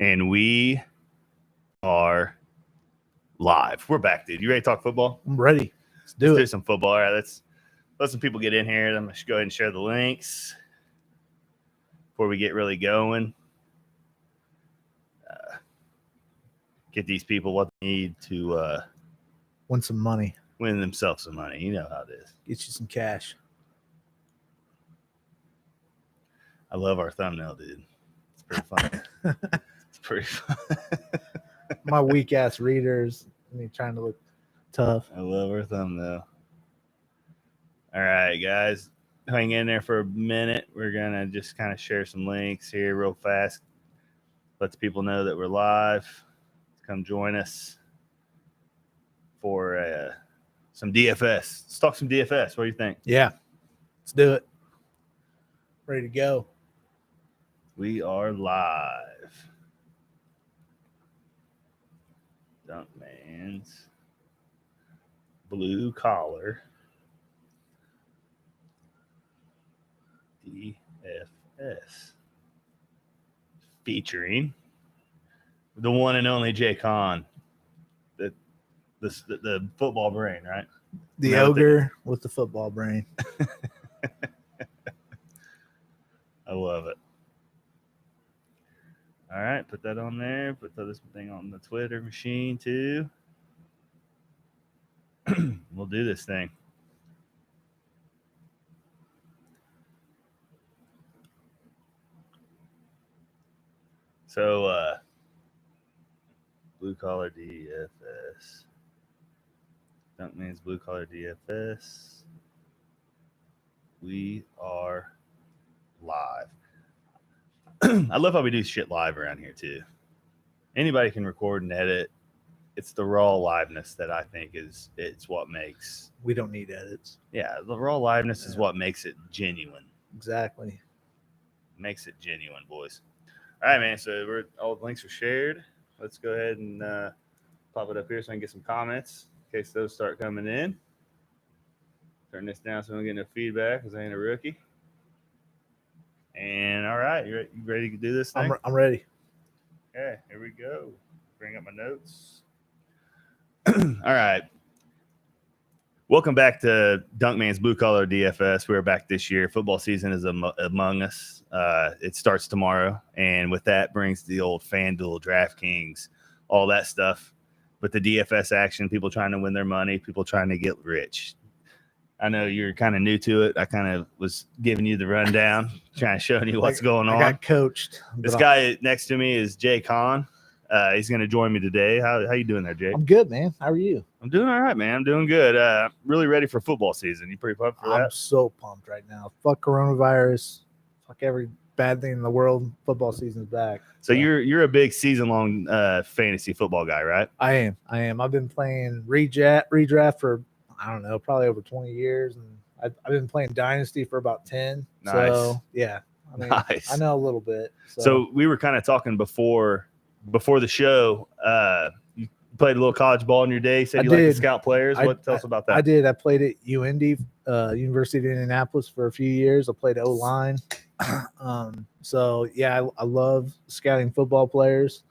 And we are live. We're back, dude. You ready to talk football? I'm ready. Let's do some football. All right, let's let some people get in here. I'm going to go ahead and share the links before we get really going. Get these people what they need to win some money. Win themselves some money. You know how it is. Get you some cash. I love our thumbnail, dude. It's pretty fun. It's pretty fun. My weak ass readers, me trying to look tough. I love our thumbnail. All right, guys, hang in there for a minute. We're gonna just kind of share some links here real fast. Let the people know that we're live. Come join us for some DFS. Let's talk some DFS. What do you think? Yeah, let's do it. Ready to go. We are live. Dunkman's Blue Collar DFS featuring the one and only Jake Hahn, the football brain, right? The ogre with the football brain. I love it. All right, put that on there. Put this thing on the Twitter machine too. We'll do this thing. So, Blue Collar DFS. Dunkman's Blue Collar DFS. We are live. I love how we do shit live around here too. Anybody can record and edit. It's the raw liveness that I think it's what makes. We don't need edits. Yeah, the raw liveness is what makes it genuine. Exactly. Makes it genuine, boys. All right, man. So all the links are shared. Let's go ahead and pop it up here so I can get some comments in case those start coming in. Turn this down so I don't get no feedback because I ain't a rookie. And all right, you ready to do this thing? I'm ready. Okay, here we go. Bring up my notes. All right. Welcome back to Dunkman's Blue Collar DFS. We're back this year. Football season is among us. It starts tomorrow, and with that brings the old FanDuel, DraftKings, all that stuff. With the DFS action, people trying to win their money, people trying to get rich. I know you're kind of new to it. I kind of was giving you the rundown, trying to show you what's going on. I got coached. This guy next to me is Jake Hahn. He's going to join me today. How you doing there, Jake? I'm good, man. How are you? I'm doing all right, man. I'm doing good. Really ready for football season. You pretty pumped for that? I'm so pumped right now. Fuck coronavirus. Fuck every bad thing in the world. Football season's back. So you're a big season-long fantasy football guy, right? I am. I've been playing redraft for, I don't know, probably over 20 years. And I've been playing Dynasty for about 10. Nice. So, yeah. I mean, nice. I know a little bit. So we were kind of talking before the show. You played a little college ball in your day. Said you like to scout players. Tell us about that. I did. I played at UIndy, University of Indianapolis, for a few years. I played O-line. So yeah, I love scouting football players.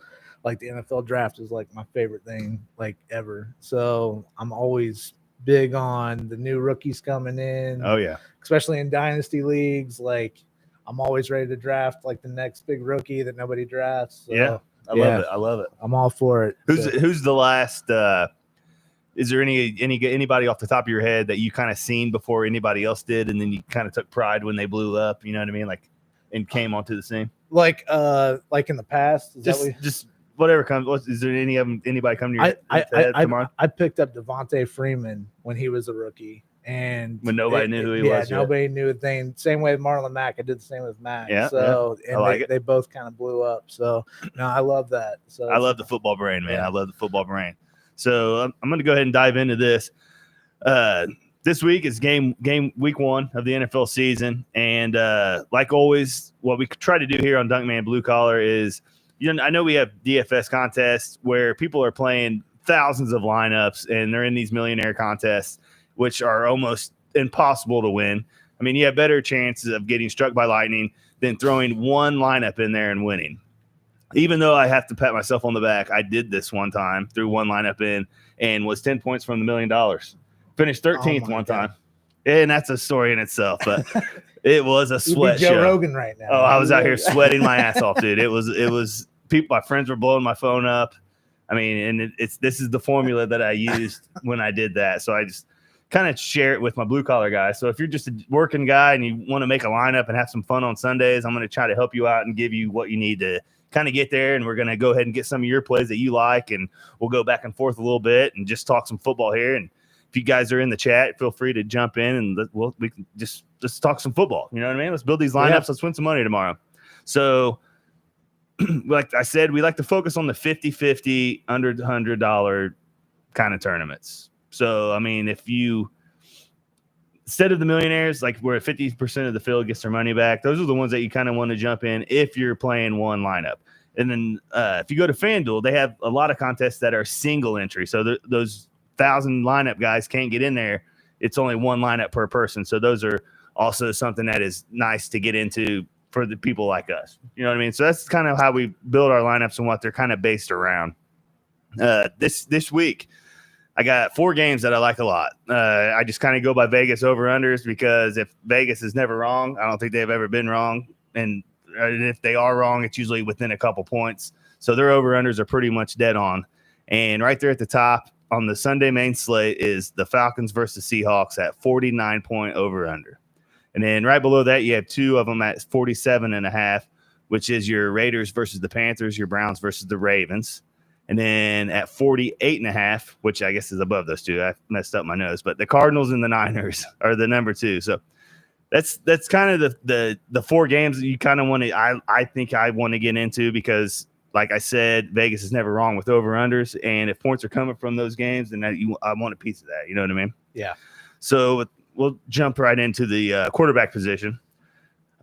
Like the NFL draft is like my favorite thing like ever. So I'm always big on the new rookies coming in. Oh yeah, especially in dynasty leagues. Like I'm always ready to draft like the next big rookie that nobody drafts. So, yeah. I love it. I'm all for it. Who's the last? Is there anybody off the top of your head that you kind of seen before anybody else did, and then you kind of took pride when they blew up? You know what I mean? Like, and came onto the scene. Like in the past. Just whatever comes. Is there anybody come to your head tomorrow? I picked up Devonta Freeman when he was a rookie. And when nobody knew who he was. Yeah, nobody knew a thing. Same way with Marlon Mack. I did the same with Mack. Yeah. So yeah. And they both kind of blew up. So no, I love that. So I love the football brain, man. Yeah. I love the football brain. So I'm going to go ahead and dive into this. This week is game week 1 of the NFL season. And like always, what we try to do here on Dunkman Blue Collar is, I know we have DFS contests where people are playing thousands of lineups and they're in these millionaire contests, which are almost impossible to win. I mean, you have better chances of getting struck by lightning than throwing one lineup in there and winning. even though I have to pat myself on the back, I did this one time, threw one lineup in and was 10 points from the $1 million. Finished 13th one time. And that's a story in itself, but it was a sweat Joe show. Rogan right now. Oh, I was out here sweating my ass off, dude. It was people, my friends were blowing my phone up. I mean, and this is the formula that I used when I did that. So I just kind of share it with my blue collar guys. So if you're just a working guy and you want to make a lineup and have some fun on Sundays, I'm going to try to help you out and give you what you need to kind of get there. And we're going to go ahead and get some of your plays that you like, and we'll go back and forth a little bit and just talk some football here. And if you guys are in the chat, feel free to jump in and we can just talk some football. You know what I mean? Let's build these lineups. Yeah. Let's win some money tomorrow. So like I said, we like to focus on the 50-50 under $100 kind of tournaments. So, I mean, if you, instead of the millionaires, like where 50% of the field gets their money back, those are the ones that you kind of want to jump in if you're playing one lineup. And then if you go to FanDuel, they have a lot of contests that are single entry. So those 1,000 lineup guys can't get in there. It's only one lineup per person. So those are also something that is nice to get into for the people like us. You know what I mean? So that's kind of how we build our lineups and what they're kind of based around. This week, I got 4 games that I like a lot. I just kind of go by Vegas over-unders because if Vegas is never wrong, I don't think they've ever been wrong. And if they are wrong, it's usually within a couple points. So their over-unders are pretty much dead on. And right there at the top on the Sunday main slate is the Falcons versus Seahawks at 49-point over-under. And then right below that, you have 2 of them at 47.5, which is your Raiders versus the Panthers, your Browns versus the Ravens. And then at 48.5, which I guess is above those 2. I messed up my nose, but the Cardinals and the Niners are the number 2. So that's kind of the 4 games that you kind of want to, I think I want to get into because, like I said, Vegas is never wrong with over-unders. And if points are coming from those games, then I want a piece of that. You know what I mean? Yeah. So we'll jump right into the quarterback position.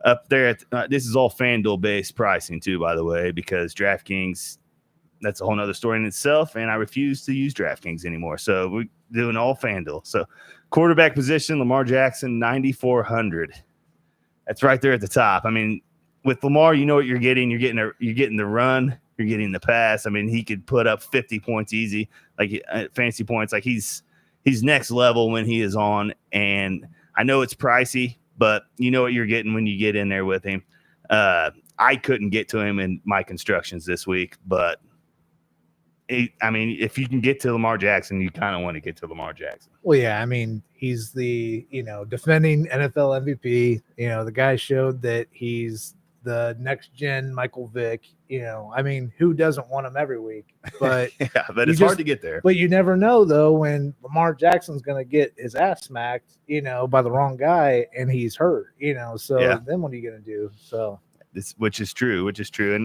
Up there, this is all FanDuel-based pricing too, by the way, because DraftKings, that's a whole nother story in itself, and I refuse to use DraftKings anymore. So we're doing all FanDuel. So quarterback position, Lamar Jackson, 9,400. That's right there at the top. I mean, with Lamar, you know what you're getting. You're getting the run. You're getting the pass. I mean, he could put up 50 points easy, like fantasy points. Like he's next level when he is on. And I know it's pricey, but you know what you're getting when you get in there with him. I couldn't get to him in my constructions this week, but I mean, if you can get to Lamar Jackson, you kind of want to get to Lamar Jackson. Well, yeah, I mean, he's the, defending NFL MVP. The guy showed that he's the next gen Michael Vick. I mean, who doesn't want him every week? But yeah, but it's hard to get there. But you never know though when Lamar Jackson's going to get his ass smacked, by the wrong guy and he's hurt. So then what are you going to do? So. Which is true.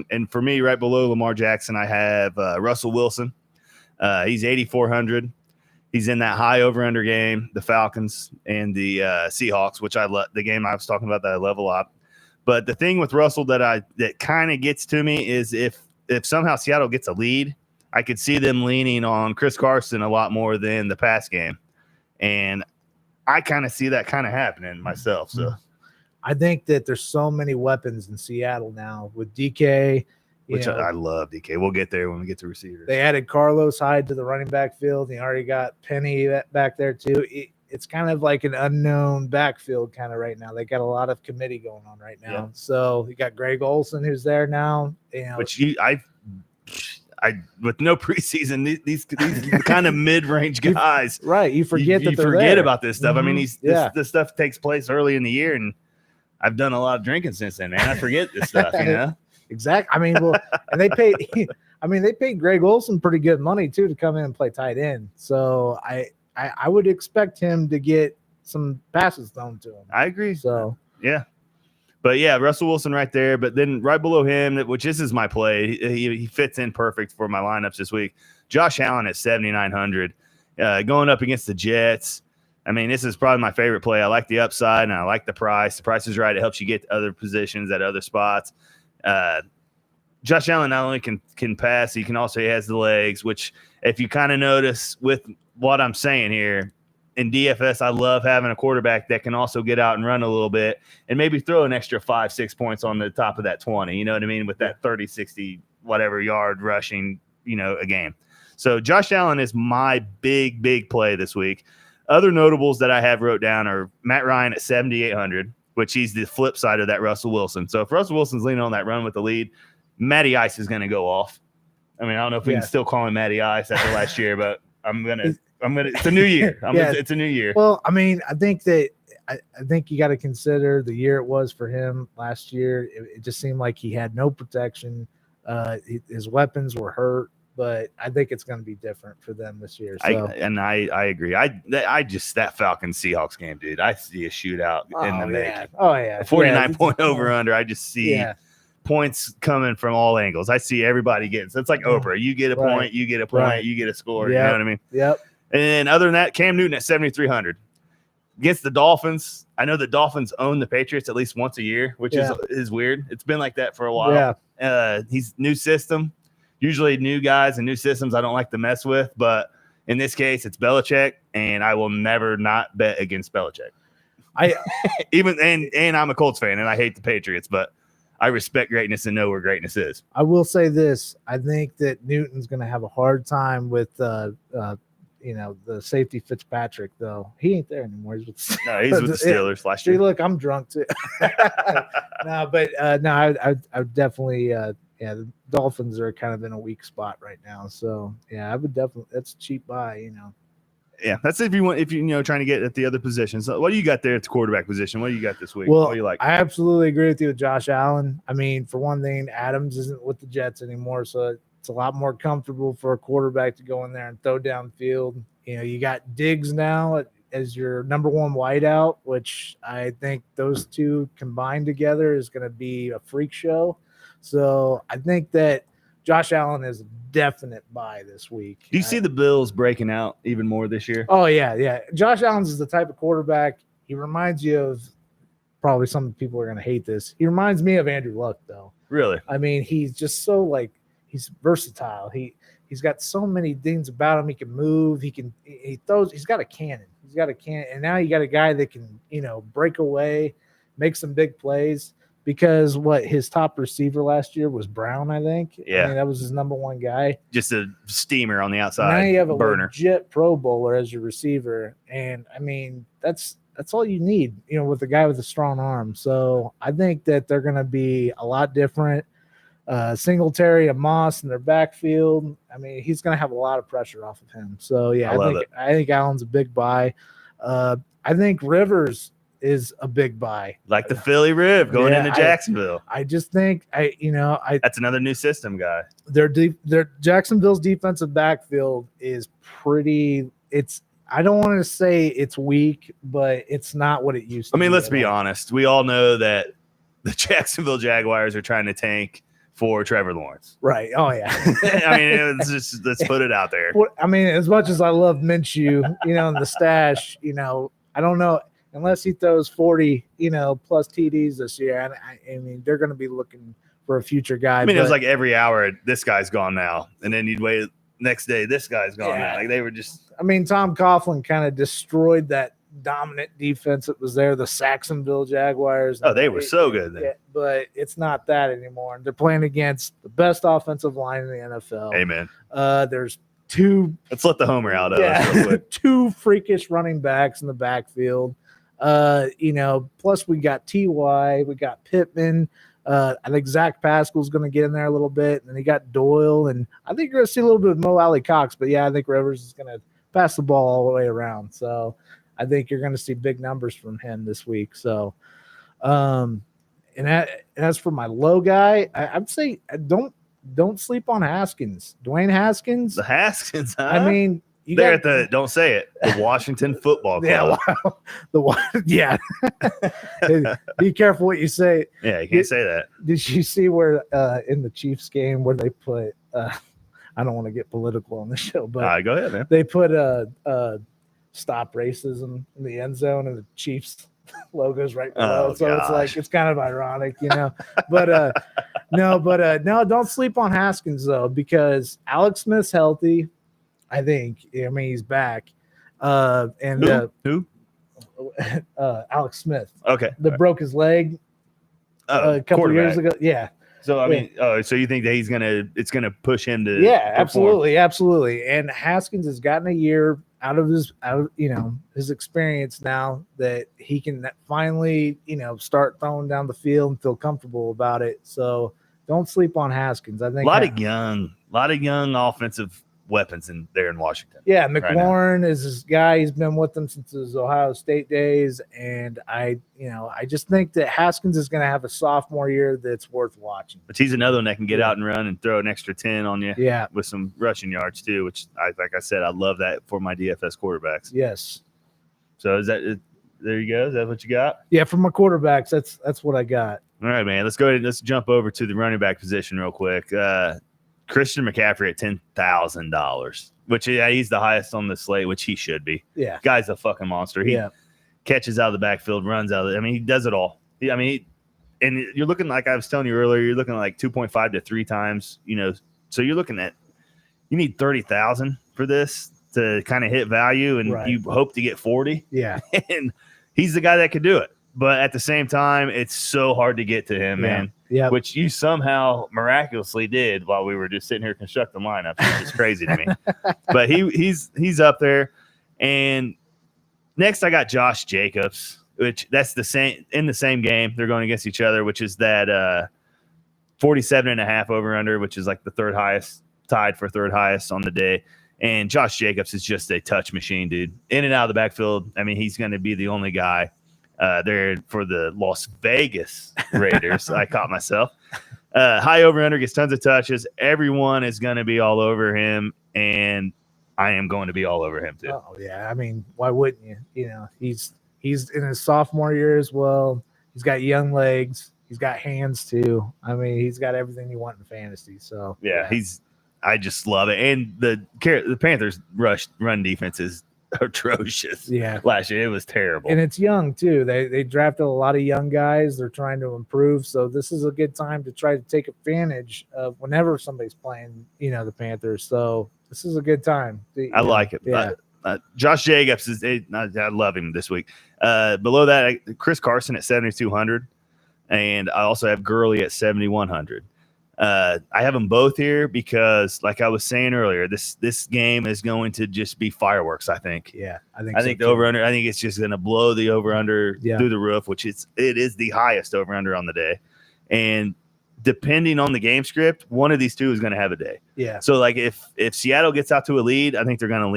And for me, right below Lamar Jackson, I have Russell Wilson. He's 8,400. He's in that high over-under game, the Falcons and the Seahawks, which I love. The game I was talking about that I love a lot. But the thing with Russell that kind of gets to me is if somehow Seattle gets a lead, I could see them leaning on Chris Carson a lot more than the pass game. And I kind of see that kind of happening myself. So. I think that there's so many weapons in Seattle now with DK. Which I love DK. We'll get there when we get to receivers. They added Carlos Hyde to the running back field. They already got Penny back there too. It's kind of like an unknown backfield kind of right now. They got a lot of committee going on right now. Yeah. So you got Greg Olson who's there now. Which I with no preseason, these kind of mid-range guys. Right. You forget that you they're forget there. about this stuff. Mm-hmm. I mean, this stuff takes place early in the year, and I've done a lot of drinking since then, man. I forget this stuff, Exactly. I mean, and they paid Greg Olson pretty good money too to come in and play tight end. So I would expect him to get some passes thrown to him. I agree. So yeah. But yeah, Russell Wilson right there. But then right below him, which this is my play, he fits in perfect for my lineups this week. Josh Allen at 7,900, going up against the Jets. I mean, this is probably my favorite play. I like the upside and I like the price. The price is right. It helps you get to other positions at other spots. Josh Allen not only can pass, he has the legs, which if you kind of notice with what I'm saying here, in DFS, I love having a quarterback that can also get out and run a little bit and maybe throw an extra 5-6 points on the top of that 20. You know what I mean? With that 30-60 whatever yard rushing, a game. So Josh Allen is my big play this week. Other notables that I have wrote down are Matt Ryan at 7,800, which he's the flip side of that Russell Wilson. So if Russell Wilson's leaning on that run with the lead, Matty Ice is going to go off. I mean, I don't know if we can still call him Matty Ice after last year, but it's a new year. It's a new year. Well, I mean, I think you got to consider the year it was for him last year. It just seemed like he had no protection. His weapons were hurt, but I think it's going to be different for them this year. So. I agree. I just that Falcons Seahawks game, dude. I see a shootout in the making. Oh yeah, 49-point over under. I just see points coming from all angles. I see everybody getting. So it's like Oprah. You get a point, you get a point, you get a score. You know what I mean? Yep. And then other than that, Cam Newton at 7,300 against the Dolphins. I know the Dolphins own the Patriots at least once a year, which is weird. It's been like that for a while. Yeah. He's new system. Usually new guys and new systems I don't like to mess with, but in this case it's Belichick, and I will never not bet against Belichick. And I'm a Colts fan and I hate the Patriots, but I respect greatness and know where greatness is. I will say this. I think that Newton's going to have a hard time with the safety Fitzpatrick, though. He ain't there anymore. He's with the Steelers last year. See, look, I'm drunk too. I definitely the Dolphins are kind of in a weak spot right now. So I would definitely, that's a cheap buy, Yeah, that's if you trying to get at the other positions. So what do you got there at the quarterback position? What do you got this week? Well, what do you like? I absolutely agree with you with Josh Allen. I mean, for one thing, Adams isn't with the Jets anymore, so it's a lot more comfortable for a quarterback to go in there and throw downfield. You got Diggs now as your number one wideout, which I think those two combined together is going to be a freak show. So I think that Josh Allen is a definite buy this week. Do you see the Bills breaking out even more this year? Oh, yeah. Josh Allen's is the type of quarterback. He reminds you of, probably some people are going to hate this, he reminds me of Andrew Luck, though. Really? I mean, he's just so, he's versatile. He's got so many things about him. He can move. He throws. He's got a cannon. And now you got a guy that can, break away, make some big plays. Because his top receiver last year was Brown, I think. Yeah. I mean, that was his number one guy. Just a steamer on the outside. Now you have a burner. Legit Pro Bowler as your receiver. And, I mean, that's all you need, with a guy with a strong arm. So I think that they're going to be a lot different. Singletary and Moss in their backfield. I mean, he's going to have a lot of pressure off of him. So, I think Allen's a big buy. I think Rivers is a big buy, like the Philly Riv going into Jacksonville. I just think that's another new system guy. Their Jacksonville's defensive backfield is pretty. I don't want to say it's weak, but it's not what it used to be. I mean, let's be honest. We all know that the Jacksonville Jaguars are trying to tank for Trevor Lawrence. Right. Oh yeah. I mean, let's put it out there. I mean, as much as I love Minshew, in the stash, I don't know. Unless he throws 40, plus TDs this year, I mean, they're going to be looking for a future guy. I mean, it was like every hour, this guy's gone now, and then you'd wait next day, this guy's gone now. Like they were just. I mean, Tom Coughlin kind of destroyed that dominant defense that was there, the Jacksonville Jaguars. Oh, they were so good then. Yeah, but it's not that anymore. They're playing against the best offensive line in the NFL. Amen. There's two. Let's let the homer out of us real quick. Two freakish running backs in the backfield. Plus we got T.Y., we got Pittman. I think Zach Pascal's going to get in there a little bit, and then you got Doyle, and I think you're going to see a little bit of Mo Alley Cox, but I think Rivers is going to pass the ball all the way around. So I think you're going to see big numbers from him this week. So, and as for my low guy, I'd say don't sleep on Haskins. Dwayne Haskins. The Haskins, huh? I mean, don't say it. The Washington Football Club. Yeah. Be careful what you say. Yeah, you can't say that. Did you see where in the Chiefs game where they put I don't want to get political on the show, but go ahead, man. They put stop racism in the end zone, and the Chiefs logo's right below. It's like it's kind of ironic, But no, don't sleep on Haskins though, because Alex Smith's healthy. I think. I mean, he's back. Who? Alex Smith. Okay. That broke his leg a couple years ago. Yeah. So I mean, so you think that it's gonna push him to? Yeah, perform? absolutely. And Haskins has gotten a year out of his experience now that he can finally start throwing down the field and feel comfortable about it. So don't sleep on Haskins. I think a lot of young offensive weapons there in Washington. Yeah, McLaurin is this guy. He's been with them since his Ohio State days, and I just think that Haskins is going to have a sophomore year that's worth watching. But he's another one that can get out and run and throw an extra 10 on you. Yeah, with some rushing yards too, which like I said, I love that for my DFS quarterbacks. Yes. So there you go. Is that what you got? Yeah, for my quarterbacks, that's what I got. All right, man. Let's go ahead and let's jump over to the running back position real quick. Christian McCaffrey at $10,000, which he's the highest on the slate, which he should be. Yeah. Guy's a fucking monster. He catches out of the backfield, runs out of it. I mean, he does it all. And you're looking, like I was telling you earlier, you're looking at like 2.5 to 3 times, so you're looking at, you need 30,000 for this to kind of hit value, and you hope to get 40. Yeah. And he's the guy that could do it. But at the same time, it's so hard to get to him, man. Yeah. Which you somehow miraculously did while we were just sitting here constructing lineups. It's just crazy to me. But he's up there. And next I got Josh Jacobs, which that's in the same game. They're going against each other, which is that 47.5 over under, which is like the third highest, tied for third highest on the day. And Josh Jacobs is just a touch machine, dude. In and out of the backfield. I mean, he's going to be the only guy there for the Las Vegas Raiders. I caught myself. High over under, gets tons of touches. Everyone is going to be all over him, and I am going to be all over him too. Oh yeah, I mean, why wouldn't you? He's in his sophomore year as well. He's got young legs. He's got hands too. I mean, he's got everything you want in fantasy. So yeah. I just love it. And the Panthers run defense is atrocious. Yeah, last year it was terrible, and it's young too. They drafted a lot of young guys. They're trying to improve, so this is a good time to try to take advantage of whenever somebody's playing, the Panthers. So this is a good time. I like it. Yeah. Josh Jacobs I love him this week. Below that, Chris Carson at 7,200, and I also have Gurley at 7,100. I have them both here because, like I was saying earlier, this game is going to just be fireworks. I think. Yeah, I think the over under. I think it's just going to blow the over under through the roof, which it is the highest over under on the day. And depending on the game script, one of these two is going to have a day. Yeah. So like if Seattle gets out to a lead, I think they're going to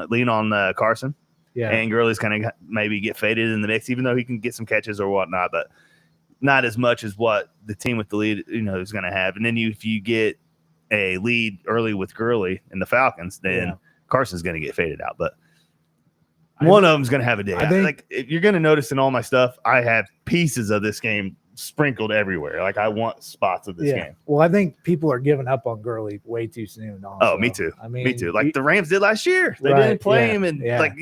lean on Carson. Yeah. And Gurley's kind of maybe get faded in the mix, even though he can get some catches or whatnot, but not as much as what the team with the lead, is going to have. And then if you get a lead early with Gurley and the Falcons, then Carson's going to get faded out. But one of them's going to have a day. I think you're going to notice in all my stuff, I have pieces of this game sprinkled everywhere. Like I want spots of this game. Well, I think people are giving up on Gurley way too soon. Also. Oh, me too. Me too. Like the Rams did last year. They didn't play him, and like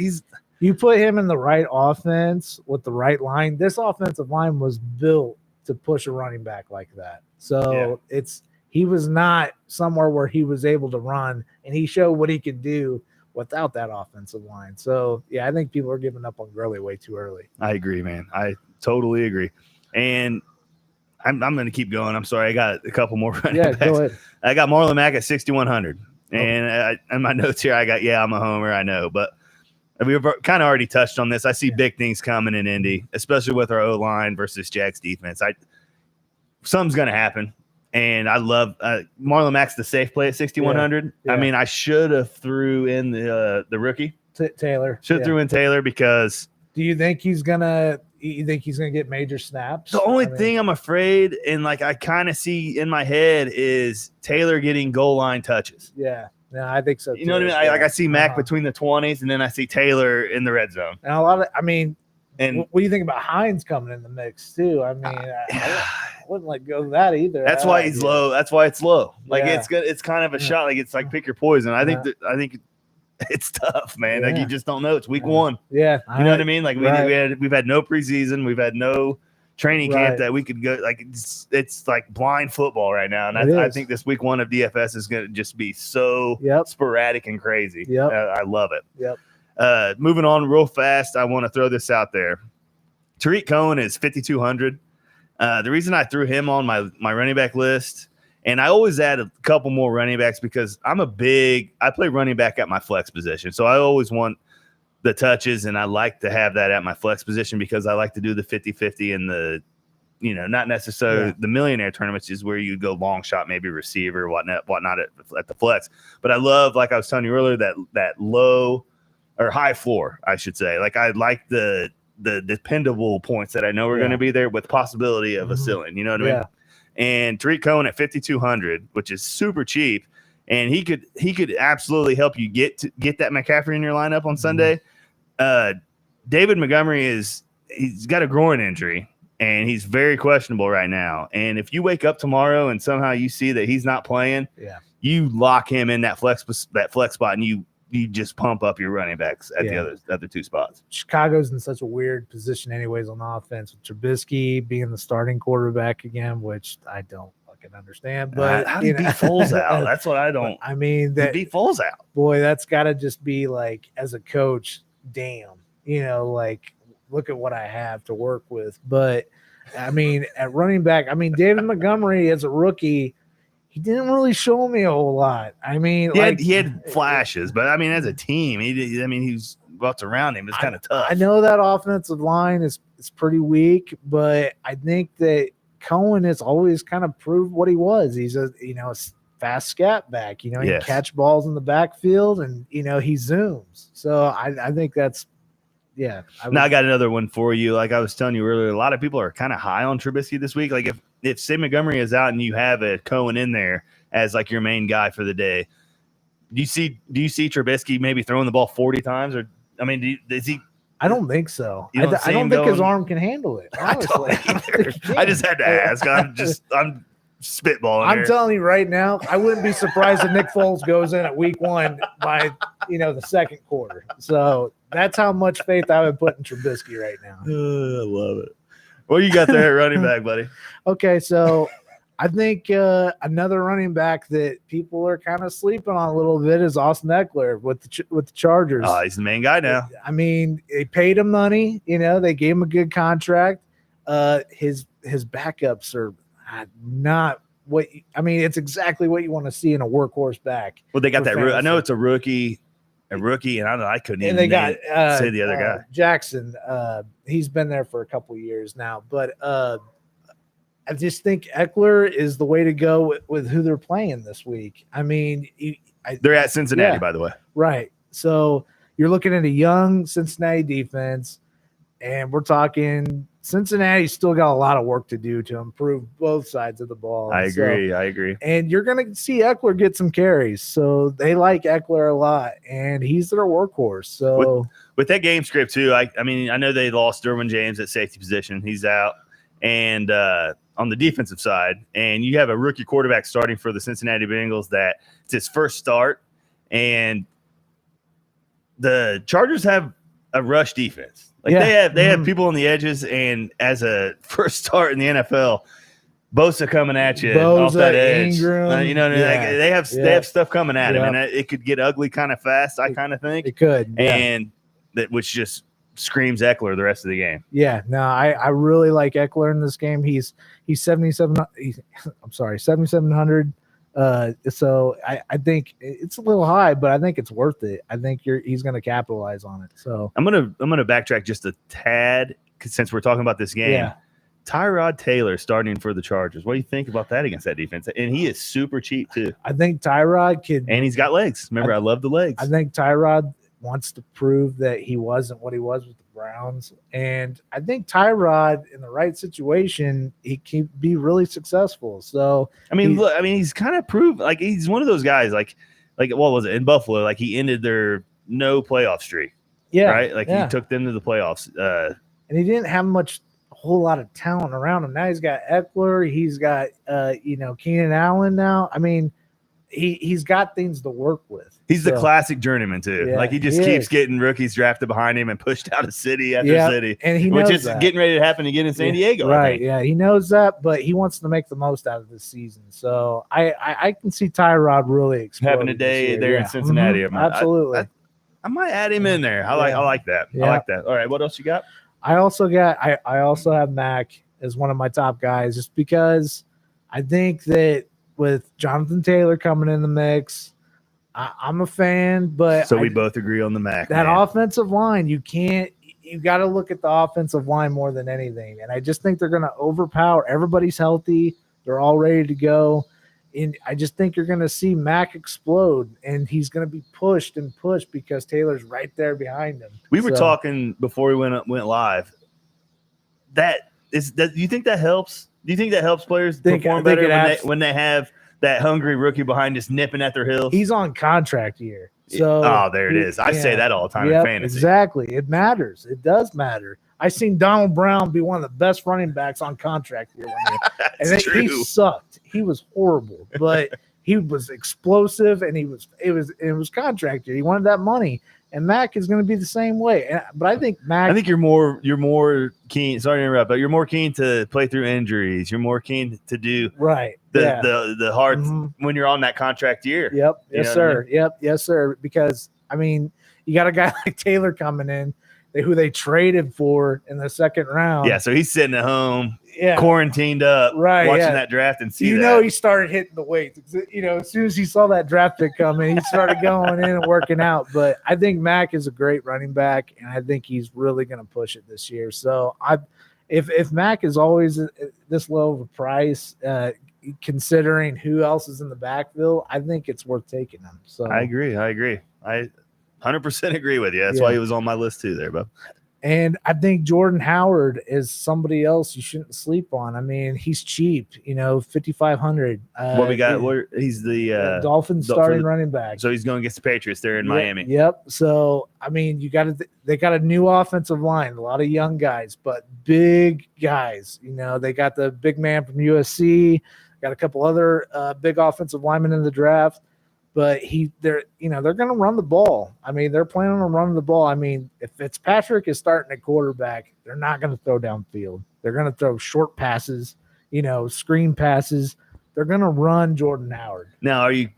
you put him in the right offense with the right line. This offensive line was built to push a running back like that. So he was not somewhere where he was able to run, and he showed what he could do without that offensive line. So I think people are giving up on Gurley way too early. I agree, man. I totally agree. And I'm going to keep going. I'm sorry. I got a couple more running backs. Go ahead. I got Marlon Mack at 6,100. And in my notes here, I got, I'm a homer, I know. But we've kind of already touched on this. I see big things coming in Indy, especially with our O-line versus Jags defense. Something's going to happen. And I love Marlon Mack's the safe play at 6,100. I mean, I should have threw in the rookie. Taylor. Should have threw in Taylor because – do you think he's going to – you think he's going to get major snaps? The only thing I'm afraid, and like I kind of see in my head, is Taylor getting goal line touches. Yeah, no, I think so. You know what I mean? I see Mack between the 20s, and then I see Taylor in the red zone. And a lot of, and what do you think about Hines coming in the mix too? I mean, I wouldn't let go of that either. That's why he's low. That's why it's low. Like it's good. It's kind of a shot. Like it's like pick your poison. I think it's tough, man. Like you just don't know. It's week one. Yeah. You know what I mean? Like we've had no preseason. We've had no training camp that we could go. Like it's like blind football right now. And I think this week one of DFS is going to just be so sporadic and crazy. I love it. Moving on real fast. I want to throw this out there. Tariq Cohen is 5,200. The reason I threw him on my running back list, and I always add a couple more running backs because I play running back at my flex position. So I always want the touches, and I like to have that at my flex position because I like to do the 50-50 and the, not necessarily the millionaire tournaments is where you go long shot, maybe receiver, whatnot at the flex. But I love, like I was telling you earlier, that low or high floor, I should say. Like I like the dependable points that I know are going to be there with possibility of a ceiling. You know what I mean? And Tariq Cohen at 5,200, which is super cheap, and he could absolutely help you get that McCaffrey in your lineup on Sunday. David Montgomery he's got a groin injury, and he's very questionable right now. And if you wake up tomorrow and somehow you see that he's not playing, you lock him in that flex spot, and you just pump up your running backs at the other two spots. Chicago's in such a weird position anyways on offense, with Trubisky being the starting quarterback again, which I don't fucking understand. But how do you beat Foles out? That's what I don't. I mean, beat Foles out. Boy, that's got to just be like, as a coach, damn. Like, look at what I have to work with. But I mean, at running back, David Montgomery as a rookie, he didn't really show me a whole lot. I mean, he had flashes, but I mean, as a team, he's what's around him is kind of tough. I know that offensive line is pretty weak, but I think that Cohen has always kind of proved what he was. He's a fast scat back. He can catch balls in the backfield, and he zooms. So I think that's Now I got another one for you. Like I was telling you earlier, a lot of people are kind of high on Trubisky this week. Like if say Montgomery is out and you have a Cohen in there as like your main guy for the day, do you see Trubisky maybe throwing the ball 40 times? Or is he? I don't think so. I don't think his arm can handle it. Honestly, I just had to ask. I'm spitballing. I'm telling you right now, I wouldn't be surprised if Nick Foles goes in at week 1 by the second quarter. So that's how much faith I would put in Trubisky right now. I love it. What do you got there at running back, buddy? Okay, so I think another running back that people are kind of sleeping on a little bit is Austin Eckler with the Chargers. Oh, he's the main guy now. I mean, they paid him money. They gave him a good contract. His backups are not what it's exactly what you want to see in a workhorse back. Well, they got that. I know it's a rookie, and I couldn't even say the other guy. Jackson. He's been there for a couple of years now, but I just think Eckler is the way to go with who they're playing this week. I mean, they're at Cincinnati, by the way. Right. So you're looking at a young Cincinnati defense, and we're talking Cincinnati's still got a lot of work to do to improve both sides of the ball. I agree. And you're going to see Eckler get some carries. So they like Eckler a lot, and he's their workhorse. So with that game script too, I know they lost Derwin James at safety position. He's out. And on the defensive side, and you have a rookie quarterback starting for the Cincinnati Bengals that it's his first start, and the Chargers have a rush defense. Like they have people on the edges, and as a first start in the NFL, Bosa coming at you off that edge. Ingram, they have stuff coming at him, and it could get ugly kind of fast. I kind of think it could, and that which just screams Eckler the rest of the game. Yeah, no, I really like Eckler in this game. He's 7,700. So I think it's a little high, but I think it's worth it. I think he's going to capitalize on it. So I'm gonna backtrack just a tad since we're talking about this game. Yeah. Tyrod Taylor starting for the Chargers. What do you think about that against that defense? And he is super cheap too. I think Tyrod and he's got legs. Remember, I love the legs. I think Tyrod wants to prove that he wasn't what he was with the Browns. And I think Tyrod, in the right situation, he can be really successful. So he's kind of proved like he's one of those guys like what was it in Buffalo? Like he ended their no playoff streak. Yeah. Right? Like he took them to the playoffs. And he didn't have a whole lot of talent around him. Now he's got Eckler, he's got Keenan Allen now. I mean, he's got things to work with. He's the classic journeyman too. Yeah, like he just keeps getting rookies drafted behind him and pushed out of city after city. And he knows which is that. Getting ready to happen again in San Diego. Right. Yeah. He knows that, but he wants to make the most out of this season. So I can see Tyrod really exploding. Having a day there in Cincinnati. Mm-hmm. Absolutely. I might add him in there. I like that. Yeah. I like that. All right. What else you got? I also have Mac is one of my top guys, just because I think that with Jonathan Taylor coming in the mix, I'm a fan, but so we both agree on the Mac. That man. offensive line, you got to look at the offensive line more than anything. And I just think they're going to overpower. Everybody's healthy. They're all ready to go. And I just think you're going to see Mac explode, and he's going to be pushed because Taylor's right there behind him. We were talking before we went live. Do you think that helps? Do you think that helps players perform better when they have that hungry rookie behind just nipping at their heels? He's on contract year. So there it is. I say that all the time in fantasy. Exactly. It matters. It does matter. I seen Donald Brown be one of the best running backs on contract year one year. And true. He sucked. He was horrible, but he was explosive, and it was contract year. He wanted that money. And Mac is going to be the same way. But I think you're more keen. Sorry to interrupt, but you're more keen to play through injuries. You're more keen to do the hard when you're on that contract year. Yep. Yes, sir. I mean? Yep. Yes, sir. Because I mean, you got a guy like Taylor coming in, who they traded for in the second round. Yeah. So he's sitting at home, quarantined up, watching that draft and see. He started hitting the weights. As soon as he saw that draft pick coming, he started going in and working out. But I think Mac is a great running back, and I think he's really going to push it this year. So if Mac is always at this low of a price, considering who else is in the backfield, I think it's worth taking him. So I agree. I 100% agree with you. That's why he was on my list too there, bub. And I think Jordan Howard is somebody else you shouldn't sleep on. I mean, he's cheap, $5,500. What we got? He's the Dolphins starting running back. So he's going against the Patriots there in Miami. Yep. So I mean, they got a new offensive line, a lot of young guys, but big guys. They got the big man from USC, got a couple other big offensive linemen in the draft. But they're going to run the ball. I mean, they're planning on running the ball. I mean, if Fitzpatrick is starting at quarterback, they're not going to throw downfield. They're going to throw short passes, screen passes. They're going to run Jordan Howard. Now, are you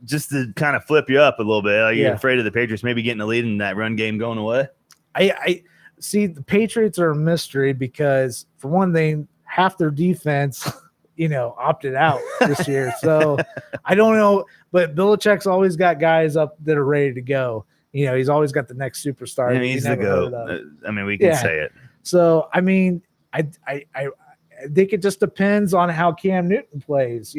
just to flip you up a little bit, are you afraid of the Patriots maybe getting a lead in that run game going away? I see the Patriots are a mystery because, for one thing, half their defense – opted out this year. So I don't know, but Belichick's always got guys up that are ready to go. He's always got the next superstar. And he's the GOAT. I mean, we can say it. So, I mean, I think it just depends on how Cam Newton plays,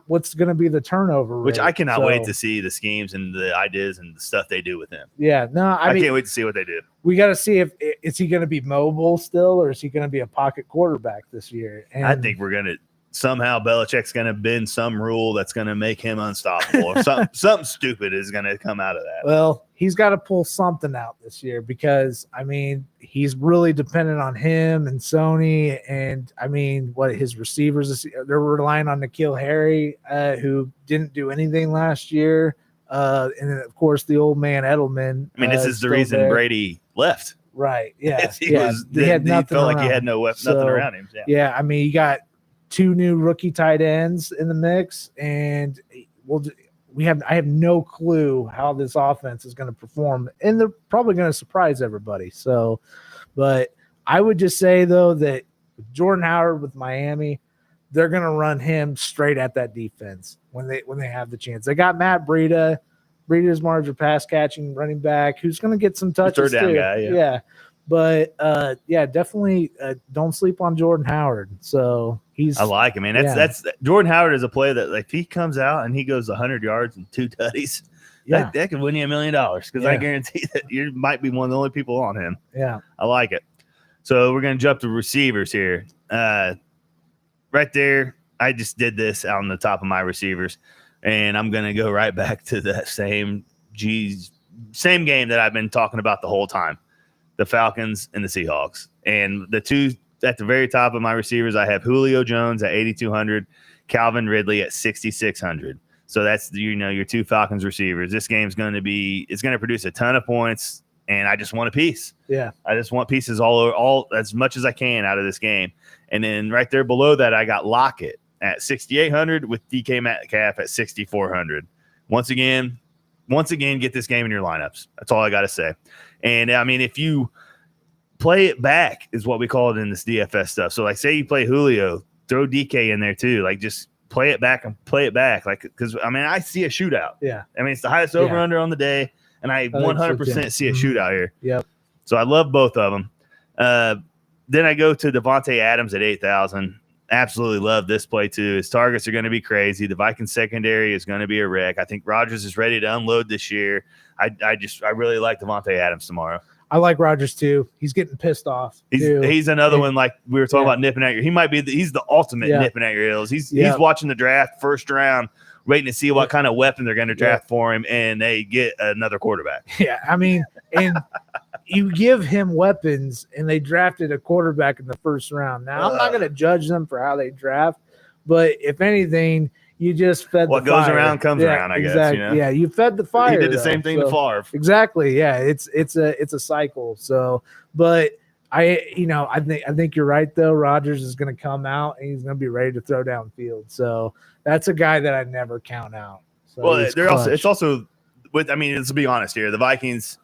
what's going to be the turnover rate. Which I cannot wait to see the schemes and the ideas and the stuff they do with him. Yeah, no, I mean, can't wait to see what they do. We got to see is he going to be mobile still, or is he going to be a pocket quarterback this year? And I think we're going to. Somehow Belichick's going to bend some rule that's going to make him unstoppable. Something stupid is going to come out of that. Well, he's got to pull something out this year because, I mean, he's really dependent on him and Sony. And, I mean, his receivers, they're relying on N'Keal Harry, who didn't do anything last year. And, then, of course, the old man Edelman. I mean, this is the reason Brady left. Right, yeah. He felt like he had nothing around him. Yeah, I mean, you got – 2 new rookie tight ends in the mix, and I have no clue how this offense is going to perform, and they're probably going to surprise everybody. So, but I would just say though that Jordan Howard with Miami, they're going to run him straight at that defense when they have the chance. They got Matt Breida. Breida's margin pass catching running back who's going to get some touches. Third down guy, yeah. But definitely don't sleep on Jordan Howard. So I like him, man. That's Jordan Howard is a play that if he comes out and he goes 100 yards and 2 tutties, that could win you $1 million because I guarantee that you might be one of the only people on him. Yeah, I like it. So we're gonna jump to receivers here. Right there, I just did this out on the top of my receivers, and I'm gonna go right back to that same game that I've been talking about the whole time. The Falcons and the Seahawks. And the two at the very top of my receivers, I have Julio Jones at 8,200, Calvin Ridley at 6,600. So that's your 2 Falcons receivers. This game's going to produce a ton of points, and I just want a piece. Yeah. I just want pieces all as much as I can out of this game. And then right there below that, I got Lockett at 6,800 with DK Metcalf at 6,400. Once again, get this game in your lineups. That's all I got to say. And I mean, if you play it back is what we call it in this DFS stuff. So like say you play Julio, throw DK in there too. Like just play it back and play it back. Like, because I mean, I see a shootout. Yeah. I mean, it's the highest over under on the day, and I 100% see a shootout here. Yep. So I love both of them. Then I go to Devonta Adams at 8,000. Absolutely love this play too. His targets are going to be crazy. The Vikings secondary is going to be a wreck. I think Rodgers is ready to unload this year. I really like Devonta Adams tomorrow. I like Rodgers too. He's getting pissed off. He's another one like we were talking about nipping at your. He might be he's the ultimate nipping at your heels. He's watching the draft first round, waiting to see what kind of weapon they're going to draft for him, and they get another quarterback. Yeah, I mean, and you give him weapons, and they drafted a quarterback in the first round. Now, I'm not going to judge them for how they draft, but if anything, you just fed what the goes fire. around comes around, I guess. You know? Yeah, you fed the fire. He did the same thing to Favre. Exactly. Yeah, it's a cycle. So, but I think you're right though. Rodgers is going to come out and he's going to be ready to throw downfield. So that's a guy that I never count out. So well, it's also with. I mean, let's be honest here. The Vikings.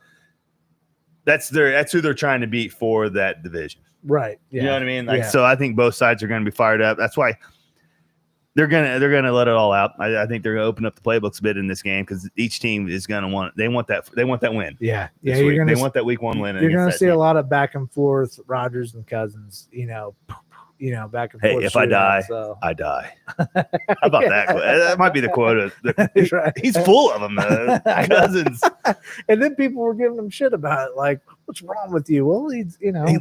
That's who they're trying to beat for that division. Right. Yeah. You know what I mean? Like, so I think both sides are going to be fired up. That's why they're gonna let it all out. I think they're gonna open up the playbooks a bit in this game because each team is gonna want that win. Yeah. They want that week one win. You're gonna see a lot of back and forth, Rodgers and Cousins. Back and forth. Hey, if I die, I die. How about that? That might be the quote. He's full of them, Cousins. And then people were giving him shit about it, like, "What's wrong with you?" Well, he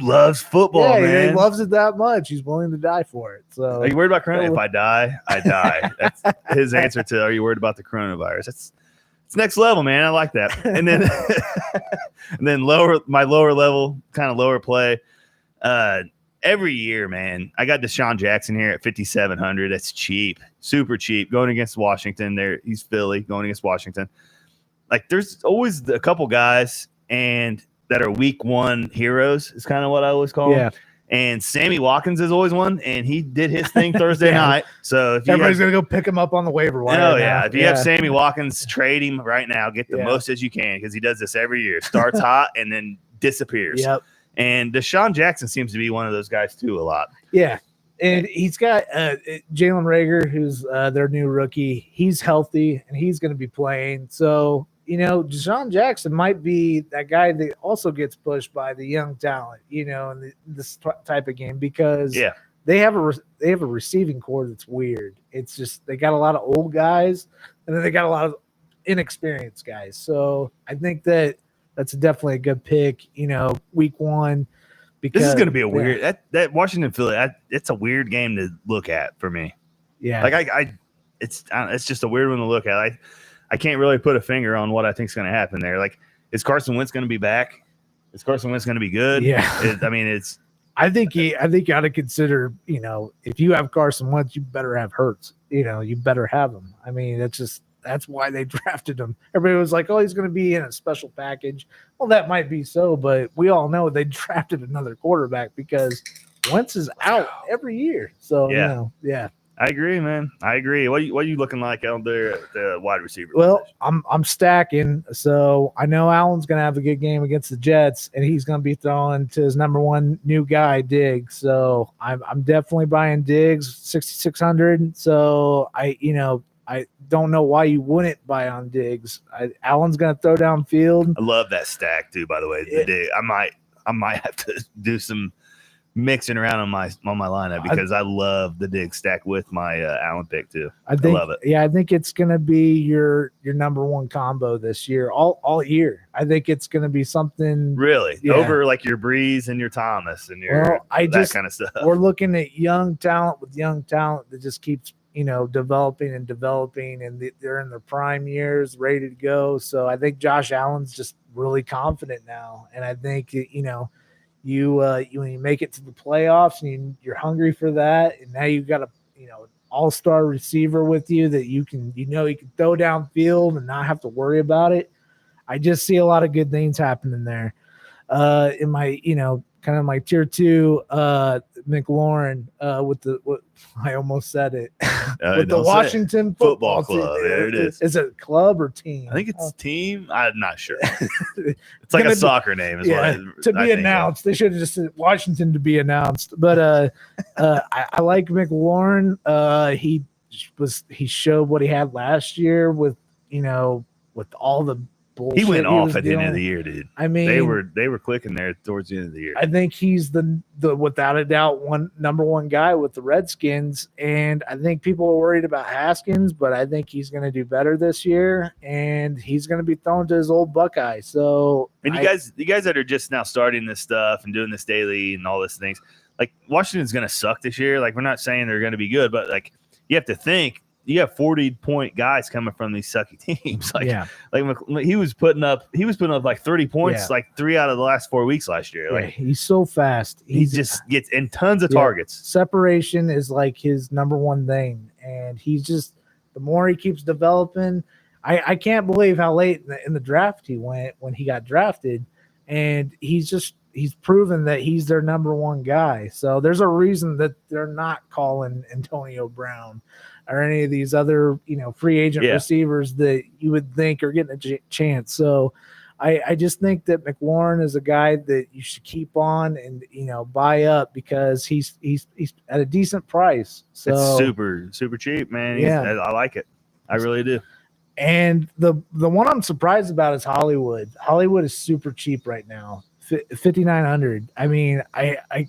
loves football, man. He loves it that much. He's willing to die for it. So, are you worried about coronavirus? If I die, I die. That's his answer to. Are you worried about the coronavirus? It's next level, man. I like that. And then, my lower level, kind of lower play. Every year, man, I got Deshaun Jackson here at 5,700. That's cheap, super cheap. Going against Washington, he's Philly going against Washington. Like, there's always a couple guys and that are week one heroes. Is kind of what I always call them. And Sammy Watkins is always one, and he did his thing Thursday night. So if everybody's gonna go pick him up on the waiver wire. Oh yeah, if you have Sammy Watkins, trade him right now. Get the most as you can because he does this every year. Starts hot and then disappears. Yep. And Deshaun Jackson seems to be one of those guys too a lot. Yeah. And he's got Jaylen Rieger, who's their new rookie. He's healthy, and he's going to be playing. So, Deshaun Jackson might be that guy that also gets pushed by the young talent, in this type of game because they have a receiving core that's weird. It's just they got a lot of old guys, and then they got a lot of inexperienced guys. So I think that's definitely a good pick, week one. Because this is going to be a weird that Washington Philly. It's a weird game to look at for me. Yeah, like it's just a weird one to look at. I can't really put a finger on what I think is going to happen there. Like, is Carson Wentz going to be back? Is Carson Wentz going to be good? Yeah, I think you got to consider. If you have Carson Wentz, you better have Hurts. You better have him. I mean, that's why they drafted him. Everybody was like, "Oh, he's going to be in a special package." Well, that might be so, but we all know they drafted another quarterback because Wentz is out every year. So, I agree, man. I agree. What are you looking like out there at the wide receiver? Well, position? I'm stacking. So I know Allen's going to have a good game against the Jets, and he's going to be throwing to his number one new guy, Diggs. So I'm definitely buying Diggs 6,600. So I don't know why you wouldn't buy on Diggs. Allen's going to throw downfield. I love that stack too. By the way, the Diggs. I might have to do some mixing around on my lineup because I love the Diggs stack with my Allen pick too. I love it. Yeah, I think it's going to be your number one combo this year, all year. I think it's going to be something really over like your Breeze and your Thomas and your that kind of stuff. We're looking at young talent that just keeps developing, and they're in their prime years, ready to go. So I think Josh Allen's just really confident now, and I think you when you make it to the playoffs and you're hungry for that, and now you've got a all-star receiver with you that you can throw downfield and not have to worry about it. I just see a lot of good things happening there. In my kind of my tier 2, McLaurin, I almost said it, with the Washington football club. team. There it is. Is it club or team? I think it's team. I'm not sure. It's like a soccer name. To be announced. They should have just said Washington to be announced. But I like McLaurin. He showed what he had last year with all the bullshit. He went off at the end of the year, dude. I mean, they were clicking there towards the end of the year. I think he's the without a doubt number one guy with the Redskins, and I think people are worried about Haskins, but I think he's going to do better this year, and he's going to be thrown to his old Buckeye. So, and you guys that are just now starting this stuff and doing this daily and all these things, like Washington's going to suck this year. Like we're not saying they're going to be good, but like you have to think. You have 40-point guys coming from these sucky teams. Like he was putting up like 30 points, like 3 out of the last 4 weeks last year. Like he's so fast. He just gets in tons of targets. Separation is like his number one thing, and he's just the more he keeps developing. I can't believe how late in the draft he went when he got drafted, and he's proven that he's their number one guy. So there's a reason that they're not calling Antonio Brown or any of these other, free agent receivers that you would think are getting a chance. So I just think that McLaurin is a guy that you should keep on and, buy up because he's at a decent price. So it's super, super cheap, man. I like it. I really do. And the one I'm surprised about is Hollywood. Hollywood is super cheap right now. 5,900. I mean, I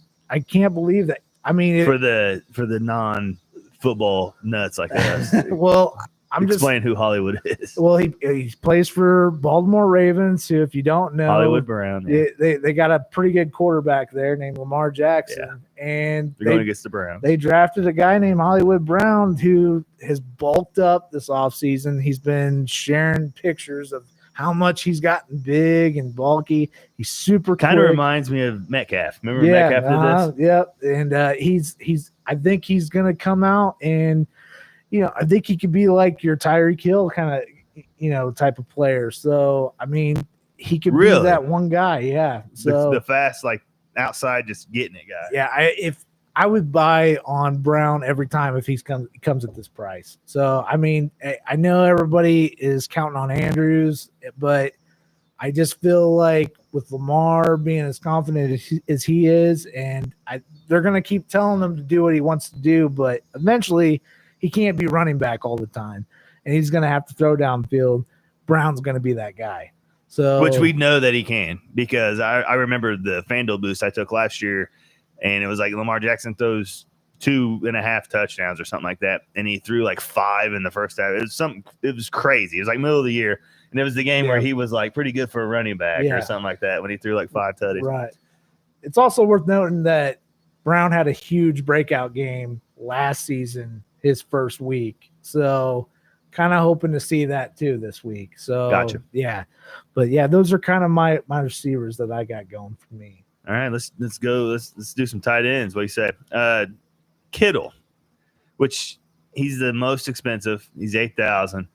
can't believe that. I mean, for the non-football nuts like us. Well, I'm explain who Hollywood is. Well, he plays for Baltimore Ravens, who, if you don't know, Hollywood Brown. Yeah. They got a pretty good quarterback there named Lamar Jackson, and they're going against the Browns. They drafted a guy named Hollywood Brown who has bulked up this offseason. He's been sharing pictures of how much he's gotten big and bulky. He's super kind of reminds me of Metcalf. Remember Metcalf did this? Yep. And he's I think he's going to come out and, I think he could be like your Tyreek Hill kind of, type of player. So, I mean, he could be that one guy. Yeah. So the fast, like outside, just getting it guy. Yeah. If I would buy on Brown every time if he comes at this price. So, I mean, I know everybody is counting on Andrews, but I just feel like with Lamar being as confident as he is, and they're going to keep telling him to do what he wants to do, but eventually he can't be running back all the time, and he's going to have to throw downfield. Brown's going to be that guy. So, which we know that he can, because I remember the FanDuel boost I took last year, and it was like Lamar Jackson throws 2.5 touchdowns or something like that, and he threw like 5 in the first half. It was crazy. It was like middle of the year, and it was the game where he was like pretty good for a running back or something like that when he threw like 5 tutties. Right. It's also worth noting that Brown had a huge breakout game last season, his first week. So kind of hoping to see that too this week. So gotcha. Yeah. But yeah, those are kind of my receivers that I got going for me. All right, let's go. Let's do some tight ends. What do you say? Kittle, which he's the most expensive. He's $8,000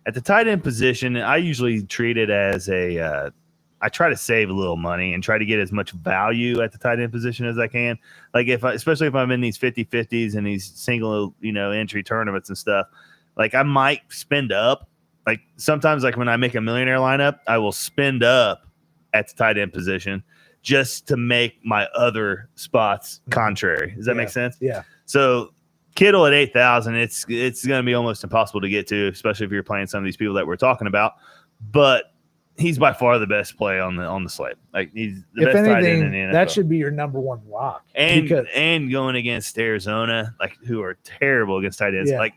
at the tight end position. I usually treat it as I try to save a little money and try to get as much value at the tight end position as I can. Like especially if I'm in these 50-50s and these single, entry tournaments and stuff, like I might spend up. Like sometimes, like when I make a millionaire lineup, I will spend up at the tight end position just to make my other spots contrary. Does that make sense? Yeah. So Kittle at 8,000, it's going to be almost impossible to get to, especially if you're playing some of these people that we're talking about. But he's by far the best play on the slate. Like he's the best tight end in the NFL. That should be your number one lock. And going against Arizona, like who are terrible against tight ends. Like,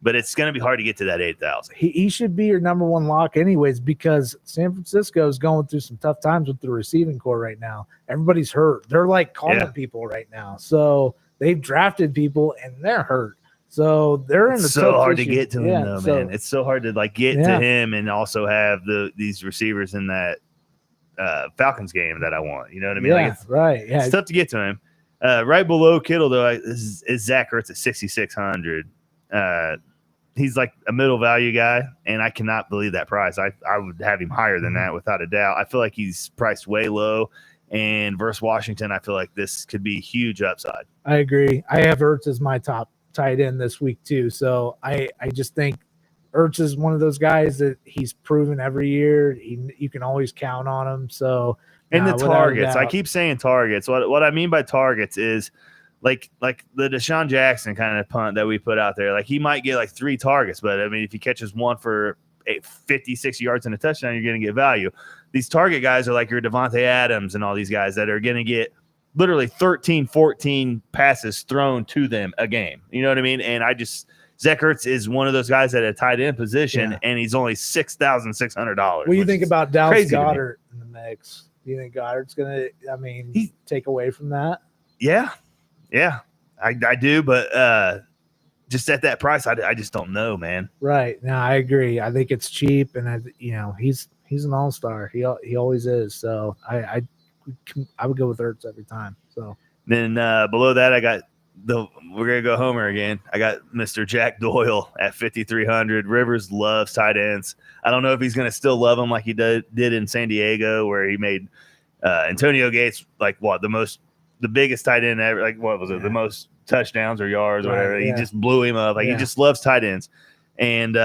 but it's going to be hard to get to that 8,000. He should be your number one lock anyways, because San Francisco is going through some tough times with the receiving core right now. Everybody's hurt. They're like calling people right now. So they've drafted people and they're hurt. So they're in the so hard to get to him though, man. It's so hard to like get to him and also have these receivers in that Falcons game that I want. You know what I mean? Yeah, like it's tough to get to him. Right below Kittle though is Zach Ertz at 6,600. He's like a middle value guy, and I cannot believe that price. I would have him higher than that without a doubt. I feel like he's priced way low, And versus Washington, I feel like this could be huge upside. I agree. I have Ertz as my top tight end this week too. So I just think Ertz is one of those guys that he's proven every year. You can always count on him. So and the targets, I keep saying targets. What I mean by targets is like the Deshaun Jackson kind of punt that we put out there. Like he might get like 3 targets, but I mean if he catches one for 56 yards and a touchdown, you're going to get value. These target guys are like your Devonta Adams and all these guys that are going to get literally 13, 14 passes thrown to them a game. You know what I mean? And Zach Ertz is one of those guys at a tight end position, and he's only $6,600. What do you think about Dallas Goedert in the mix? Do you think Goddard's going to, take away from that? Yeah, I do, but just at that price, I just don't know, man. Right. No, I agree. I think it's cheap, and he's an all-star. He always is. So I would go with Ertz every time. So then below that, I got we're gonna go Homer again. I got Mr. Jack Doyle at 5,300. Rivers loves tight ends. I don't know if he's gonna still love him like he did in San Diego, where he made Antonio Gates like the biggest tight end ever. Like what was it? The most touchdowns or yards or whatever. He just blew him up. Like he just loves tight ends. And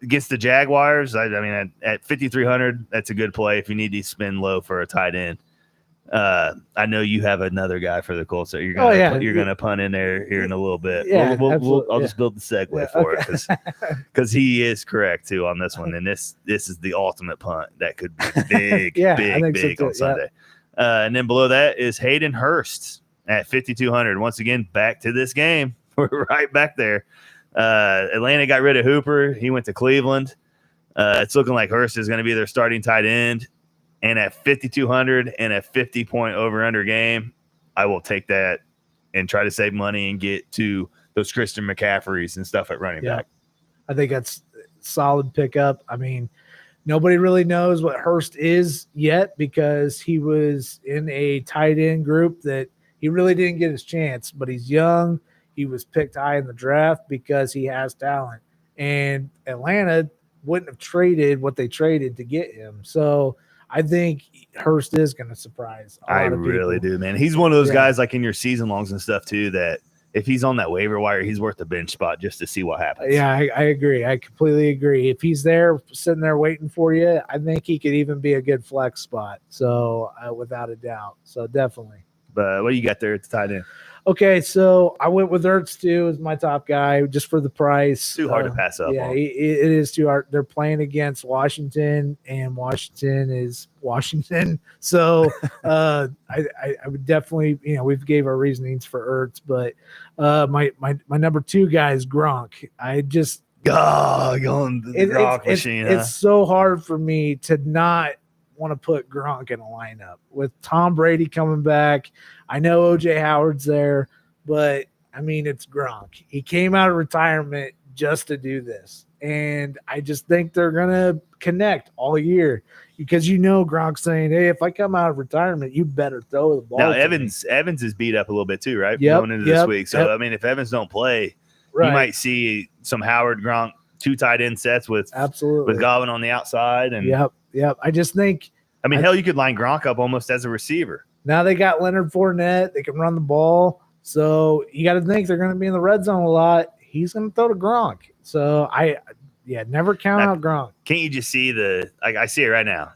against the Jaguars, I mean, at 5,300, that's a good play if you need to spend low for a tight end. I know you have another guy for the Colts that you're gonna punt in there here in a little bit. Yeah, I'll just build the segue for it because he is correct too on this one, and this is the ultimate punt that could be big on Sunday. And then below that is Hayden Hurst at 5,200. Once again, back to this game. We're right back there. Atlanta got rid of Hooper. He went to Cleveland. It's looking like Hurst is going to be their starting tight end. And at 5,200 and a 50-point over-under game, I will take that and try to save money and get to those Christian McCaffreys and stuff at running back. I think that's solid pickup. I mean, nobody really knows what Hurst is yet because he was in a tight end group that he really didn't get his chance, but he's young. He was picked high in the draft because he has talent. And Atlanta wouldn't have traded what they traded to get him. So I think Hurst is going to surprise a lot of people. I really do, man. He's one of those guys like in your season longs and stuff too that if he's on that waiver wire, he's worth the bench spot just to see what happens. Yeah, I agree. I completely agree. If he's there, sitting there waiting for you, I think he could even be a good flex spot. So without a doubt. So definitely. But what do you got there at the tight end? Okay, so I went with Ertz too as my top guy just for the price. Too hard to pass up. Yeah, it is too hard. They're playing against Washington, and Washington is Washington. So I would definitely, we've gave our reasonings for Ertz, but my number 2 guy is Gronk. I just going the Gronk machine. It's so hard for me to not want to put Gronk in a lineup with Tom Brady coming back. I know OJ Howard's there, but I mean, it's Gronk. He came out of retirement just to do this. And I just think they're going to connect all year because Gronk's saying, hey, if I come out of retirement, you better throw the ball. Now, Evans is beat up a little bit too, right? Going into this week. So, I mean, if Evans don't play, you might see some Howard Gronk 2 tight end sets with Godwin on the outside. And Yep. I just think. I mean, hell, you could line Gronk up almost as a receiver. Now they got Leonard Fournette. They can run the ball. So you got to think they're going to be in the red zone a lot. He's going to throw to Gronk. So never count out Gronk. Can't you just see I see it right now.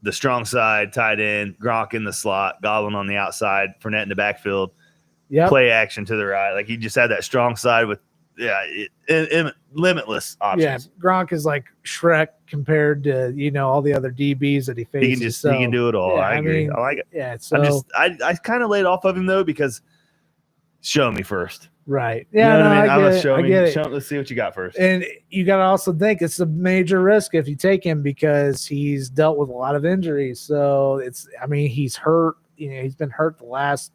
The strong side, tight end, Gronk in the slot, Godwin on the outside, Fournette in the backfield. Yep. Play action to the right. Like he just had that strong side with limitless options. Yeah, Gronk is like Shrek compared to all the other DBs that he faces. He can do it all. I agree. I like it. Yeah, so I kind of laid off of him though because show me first. Right. Yeah, Let's see what you got first. And you got to also think it's a major risk if you take him because he's dealt with a lot of injuries. So he's hurt. He's been hurt the last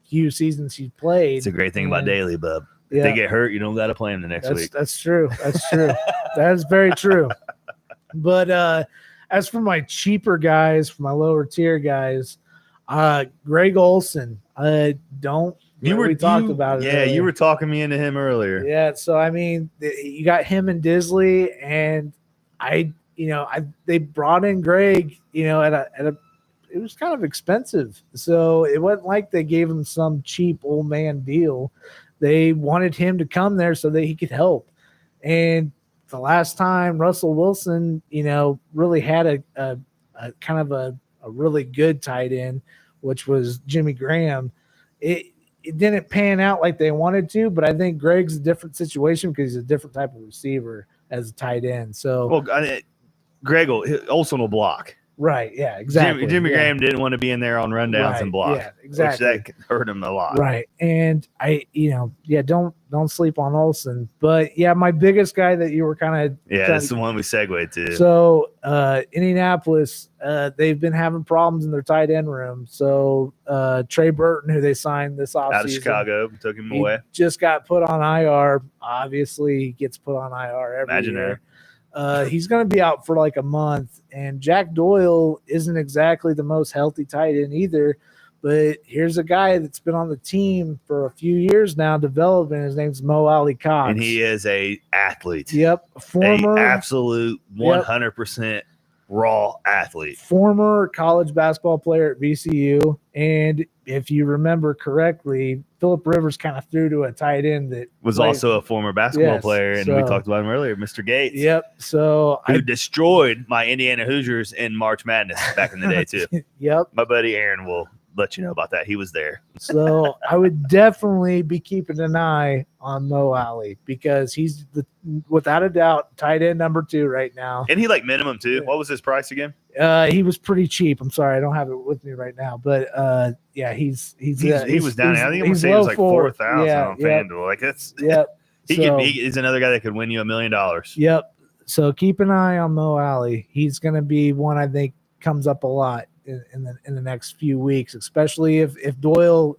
few seasons he's played. It's a great thing about Daly, bub. If they get hurt, you don't got to play them the next week. That's true. That is very true. But as for my cheaper guys, for my lower tier guys, Greg Olson, we talked about it. Yeah, you were talking me into him earlier. Yeah, so I mean, you got him and Disley, and I they brought in Greg, at a it was kind of expensive. So it wasn't like they gave him some cheap old man deal. They wanted him to come there so that he could help. And the last time Russell Wilson, really had a kind of a really good tight end, which was Jimmy Graham, it didn't pan out like they wanted to, but I think Greg's a different situation because he's a different type of receiver as a tight end. So, Olson will block. Right. Yeah, exactly. Jimmy Graham didn't want to be in there on rundowns and block. Yeah, exactly. Which that hurt him a lot. Right. And don't sleep on Olson. But yeah, my biggest guy that you were kind of that's the one we segued to. So Indianapolis, they've been having problems in their tight end room. So Trey Burton, who they signed this offseason, out of Chicago, took him away. Just got put on IR. Obviously, he gets put on IR every year. He's going to be out for like a month, and Jack Doyle isn't exactly the most healthy tight end either. But here's a guy that's been on the team for a few years now, developing. His name's Mo Ali Cox, and he is a athlete. Yep, former absolute 100% raw athlete, former college basketball player at VCU. And if you remember correctly, Phillip Rivers kind of threw to a tight end that was also a former basketball player, and we talked about him earlier, Mr. Gates. Yep. So who destroyed my Indiana Hoosiers in March Madness back in the day too. Yep. My buddy Aaron will let you know about that. He was there. So I would definitely be keeping an eye on Mo Ali because he's without a doubt tight end number 2 right now. And he minimum too. What was his price again? He was pretty cheap. I'm sorry, I don't have it with me right now, but he was down. I think I'm gonna say it was like 4,000 on FanDuel. Like that's he's another guy that could win you $1 million. Yep. So keep an eye on Mo Ali. He's going to be one I think comes up a lot in the next few weeks, especially if Doyle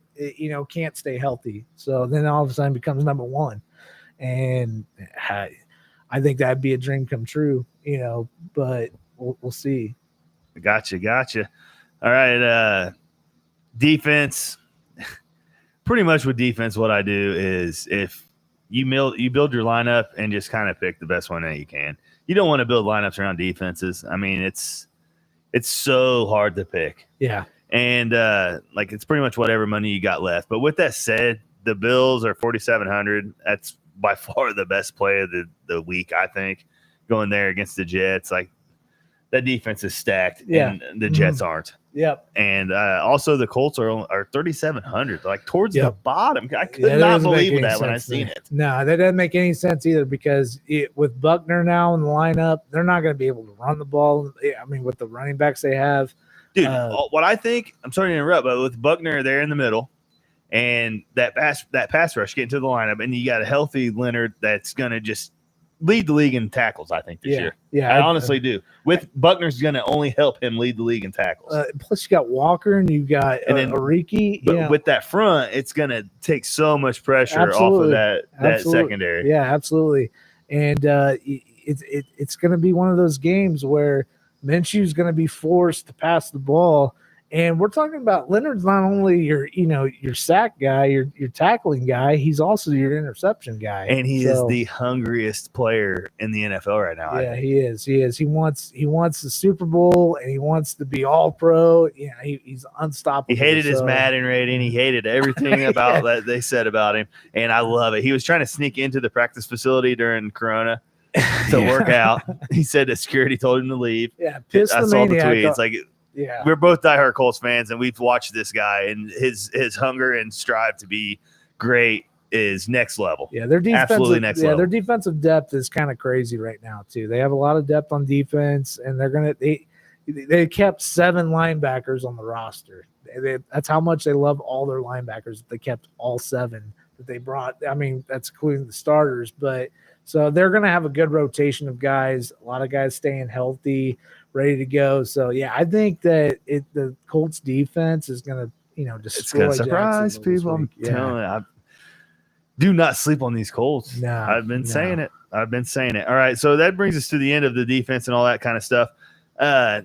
can't stay healthy. So then all of a sudden becomes number 1, and I think that'd be a dream come true. But we'll see. Gotcha. All right. Defense. Pretty much with defense, what I do is if you build your lineup and just kind of pick the best one that you can. You don't want to build lineups around defenses. I mean, it's so hard to pick. Yeah. And it's pretty much whatever money you got left. But with that said, the Bills are 4,700. That's by far the best play of the week, I think, going there against the Jets. That defense is stacked, and the Jets aren't. Yep. And also the Colts are 3,700, towards the bottom. I could not believe that when I seen it. No, that doesn't make any sense either because with Buckner now in the lineup, they're not going to be able to run the ball. I mean, with the running backs they have. Dude, what I think, I'm sorry to interrupt, but with Buckner there in the middle and that pass rush getting to the lineup, and you got a healthy Leonard that's going to just lead the league in tackles, I think, this year. Yeah, I honestly do. With Buckner's going to only help him lead the league in tackles. Plus, you got Walker and you got Ariki. But with that front, it's going to take so much pressure off of that secondary. Yeah, absolutely. And it's going to be one of those games where Minshew's going to be forced to pass the ball. And we're talking about Leonard's not only your sack guy, your tackling guy, he's also your interception guy. And he is the hungriest player in the NFL right now. Yeah, he is. He wants the Super Bowl and he wants to be all pro. Yeah, he's unstoppable. He hated his Madden rating. He hated everything about that they said about him. And I love it. He was trying to sneak into the practice facility during Corona to work out. He said that security told him to leave. Yeah, I saw the tweet. It's yeah, we're both diehard Colts fans, and we've watched this guy, and his hunger and strive to be great is next level. Yeah, their absolutely next level. Their defensive depth is kind of crazy right now too. They have a lot of depth on defense, and they kept 7 linebackers on the roster. That's how much they love all their linebackers. They kept all 7 that they brought. I mean, that's including the starters, but so they're going to have a good rotation of guys. A lot of guys staying healthy, ready to go. So yeah, I think that the Colts defense is going to, destroy. It's going to surprise people. I'm telling you, do not sleep on these Colts. No, I've been saying it. All right, so that brings us to the end of the defense and all that kind of stuff. I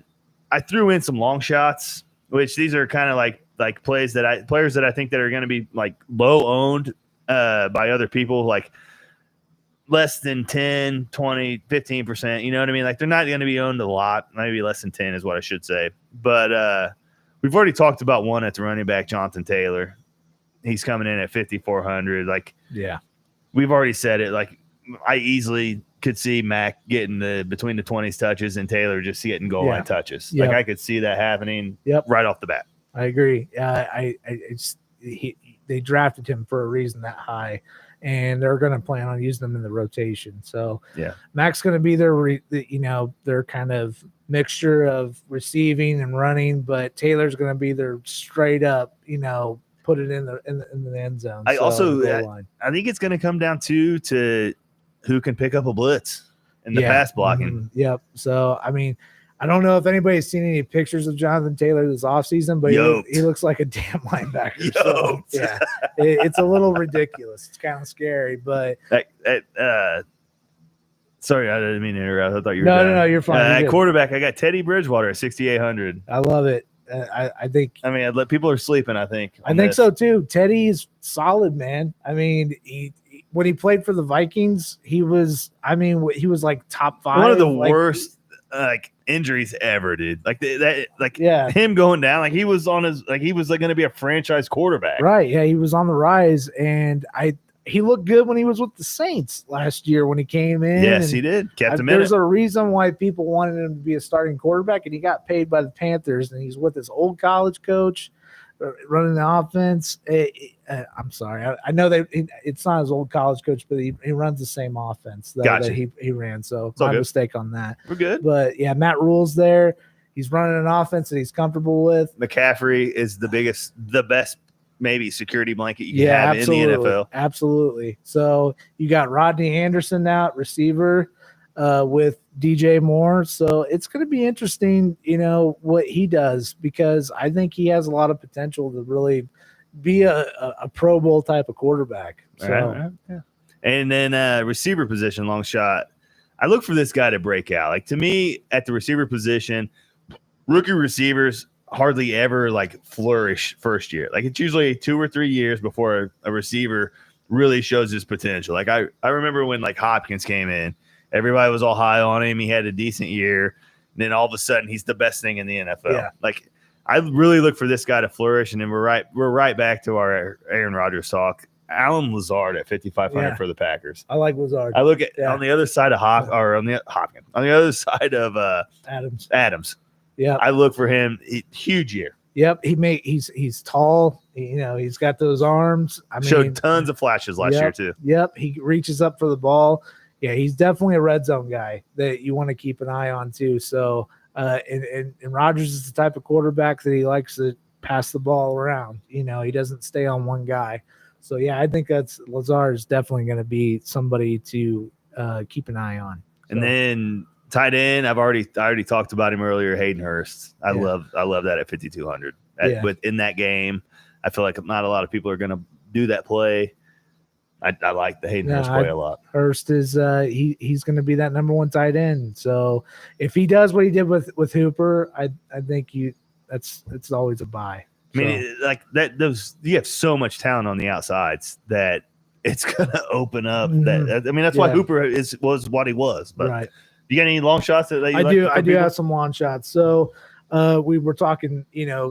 threw in some long shots, which these are kind of like players that I think that are going to be low owned by other people. less than 10, 20, 15%. You know what I mean? Like, they're not going to be owned a lot. Maybe less than 10 is what I should say. But we've already talked about one at the running back, Jonathan Taylor. He's coming in at 5,400. Like, yeah, we've already said it. Like, I easily could see Mac getting between the 20s touches and Taylor just getting goal line touches. Yep. Like, I could see that happening right off the bat. I agree. They drafted him for a reason that high, and they're going to plan on using them in the rotation. So yeah, Mac's going to be their kind of mixture of receiving and running, but Taylor's going to be their straight up, put it in the end zone. I think it's going to come down to who can pick up a blitz in the pass blocking. Mm-hmm. Yep. So, I mean, I don't know if anybody's seen any pictures of Jonathan Taylor this offseason, but he looks like a damn linebacker. So, yeah, it's a little ridiculous. It's kind of scary, but sorry, I didn't mean to interrupt. I thought you were No, you're fine. At quarterback, I got Teddy Bridgewater at 6,800. I love it. I think. I mean, people are sleeping. I think so too. Teddy's solid, man. I mean, when he played for the Vikings, he was like top 5. One of the worst injuries ever, dude. Him going down, like he was going to be a franchise quarterback. Right. Yeah, he was on the rise, and he looked good when he was with the Saints last year when he came in. Yes, he did. Kept him in. There's a reason why people wanted him to be a starting quarterback, and he got paid by the Panthers, and he's with his old college coach running the offense. I'm sorry. I know that it's not his old college coach, but he runs the same offense that he ran. So my mistake on that. We're good. But, yeah, Matt Rule's there. He's running an offense that he's comfortable with. McCaffrey is the best maybe security blanket you can have in the NFL. Absolutely. So you got Rodney Anderson now at receiver with DJ Moore. So it's going to be interesting, what he does, because I think he has a lot of potential to really be a Pro Bowl type of quarterback. So. Right. Yeah. And then receiver position, long shot. I look for this guy to break out. Like, to me, at the receiver position, rookie receivers hardly ever flourish first year. Like, it's usually 2 or 3 years before a receiver really shows his potential. Like, I remember when Hopkins came in, everybody was all high on him. He had a decent year. And then all of a sudden he's the best thing in the NFL. Yeah. Like, I really look for this guy to flourish. And then we're right back to our Aaron Rodgers talk. Alan Lazard at 5,500 for the Packers. I like Lazard. I look at on the other side of on the other side of Adams. Yeah, I look for him. Huge year. Yep, he's tall. He's got those arms. Showed tons of flashes last year too. Yep, he reaches up for the ball. Yeah, he's definitely a red zone guy that you want to keep an eye on too. So, and Rodgers is the type of quarterback that he likes to pass the ball around. He doesn't stay on one guy. So yeah, I think Lazard is definitely going to be somebody to keep an eye on. So. And then tight end, I already talked about him earlier. Hayden Hurst, I love that at 5,200. But in that game, I feel like not a lot of people are going to do that play. I like the Hayden Hurst play a lot. Hurst is he's going to be that number 1 tight end. So if he does what he did with Hooper, I think it's always a buy. I mean, you have so much talent on the outsides that it's going to open up. That's why Hooper was what he was. But you got any long shots that you like? I do have some long shots. So we were talking,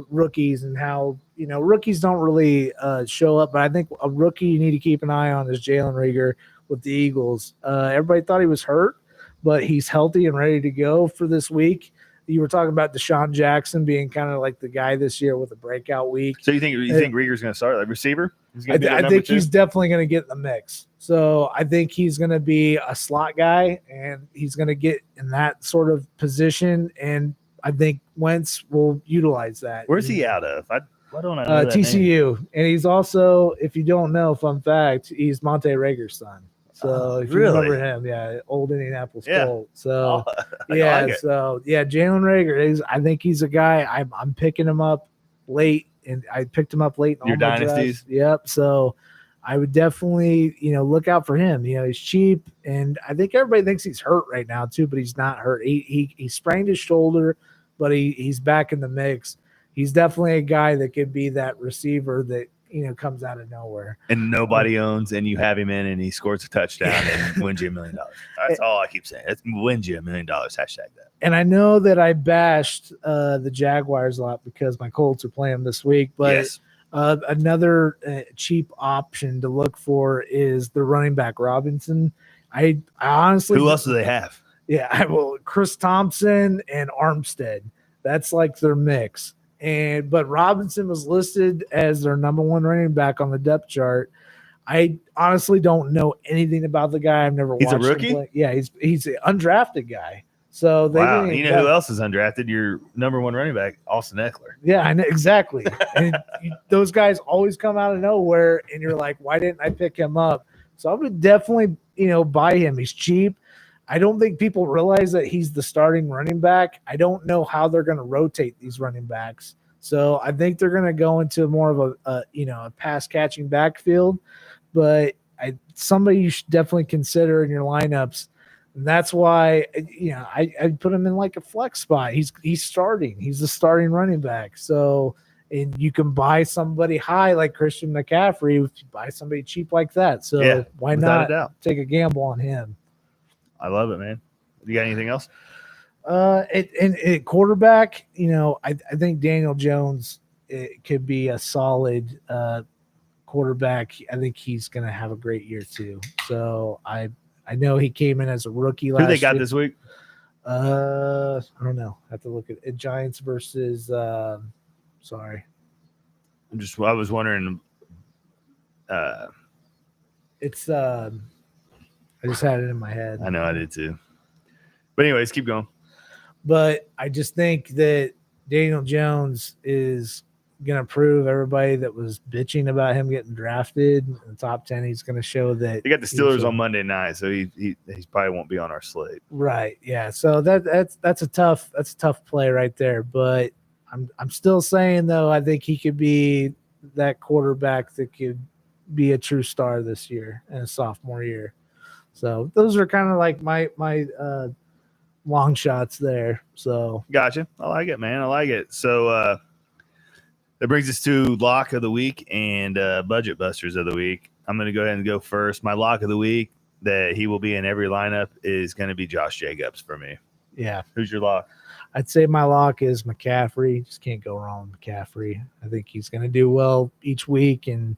rookies and how, rookies don't really show up. But I think a rookie you need to keep an eye on is Jaylen Rieger with the Eagles. Everybody thought he was hurt, but he's healthy and ready to go for this week. You were talking about Deshaun Jackson being kind of like the guy this year with a breakout week. So you think Rieger's going to start like receiver? I think he's definitely going to get in the mix. So I think he's going to be a slot guy, and he's going to get in that sort of position. And I think Wentz will utilize that. Where's he out of? Why don't I know that TCU. name? And he's also, if you don't know, fun fact, he's Monte Rager's son. So if you remember him, old Indianapolis Colt. So Jaylen Rieger I think he's a guy I'm picking him up late, and I picked him up late in your dynasties. Yep. So I would definitely, look out for him. He's cheap, and I think everybody thinks he's hurt right now too, but he's not hurt. He sprained his shoulder, but he's back in the mix. He's definitely a guy that could be that receiver that comes out of nowhere. And nobody owns, and you have him in, and he scores a touchdown and wins you $1 million. That's all I keep saying. It wins you $1 million. Hashtag that. And I know that I bashed the Jaguars a lot because my Colts are playing this week, but Yes. Another cheap option to look for is the running back Robinson. I honestly, Who else do they have? Yeah, Chris Thompson and Armstead. That's like their mix. But Robinson was listed as their number one running back on the depth chart. I honestly don't know anything about the guy. I've never watched him rookie? play. Yeah, he's an undrafted guy. So they Wow. didn't You know who else is undrafted? Your number one running back, Austin Eckler. Yeah, I know exactly. And those guys always come out of nowhere, and you're like, why didn't I pick him up? So I would definitely, buy him. He's cheap. I don't think people realize that he's the starting running back. I don't know how they're going to rotate these running backs. So I think they're going to go into more of a pass catching backfield. But somebody you should definitely consider in your lineups. And that's why, I put him in like a flex spot. He's starting. He's the starting running back. So, and you can buy somebody high like Christian McCaffrey if you buy somebody cheap like that. So Yeah, why without a not doubt. take a gamble on him? I love it, man. You got anything else? At quarterback, I think Daniel Jones could be a solid quarterback. I think he's going to have a great year too. So I know he came in as a rookie last year. Who they got this week? I don't know. I have to look at it. Giants versus sorry. I was wondering. It's I just had it in my head. I know I did too. But anyways, keep going. But I just think that Daniel Jones is going to prove everybody that was bitching about him getting drafted in the top 10. He's going to show that They got the Steelers on Monday night, so he probably won't be on our slate. Right. Yeah. So that's a tough play right there. But I'm still saying though, I think he could be that quarterback that could be a true star this year in a sophomore year. So those are kind of like my long shots there. So Gotcha. I like it, man. I like it. So that brings us to lock of the week and budget busters of the week. I'm going to go ahead and go first. My lock of the week that he will be in every lineup is going to be Josh Jacobs for me. Yeah. Who's your lock? I'd say my lock is McCaffrey. Just can't go wrong with McCaffrey. I think he's going to do well each week, and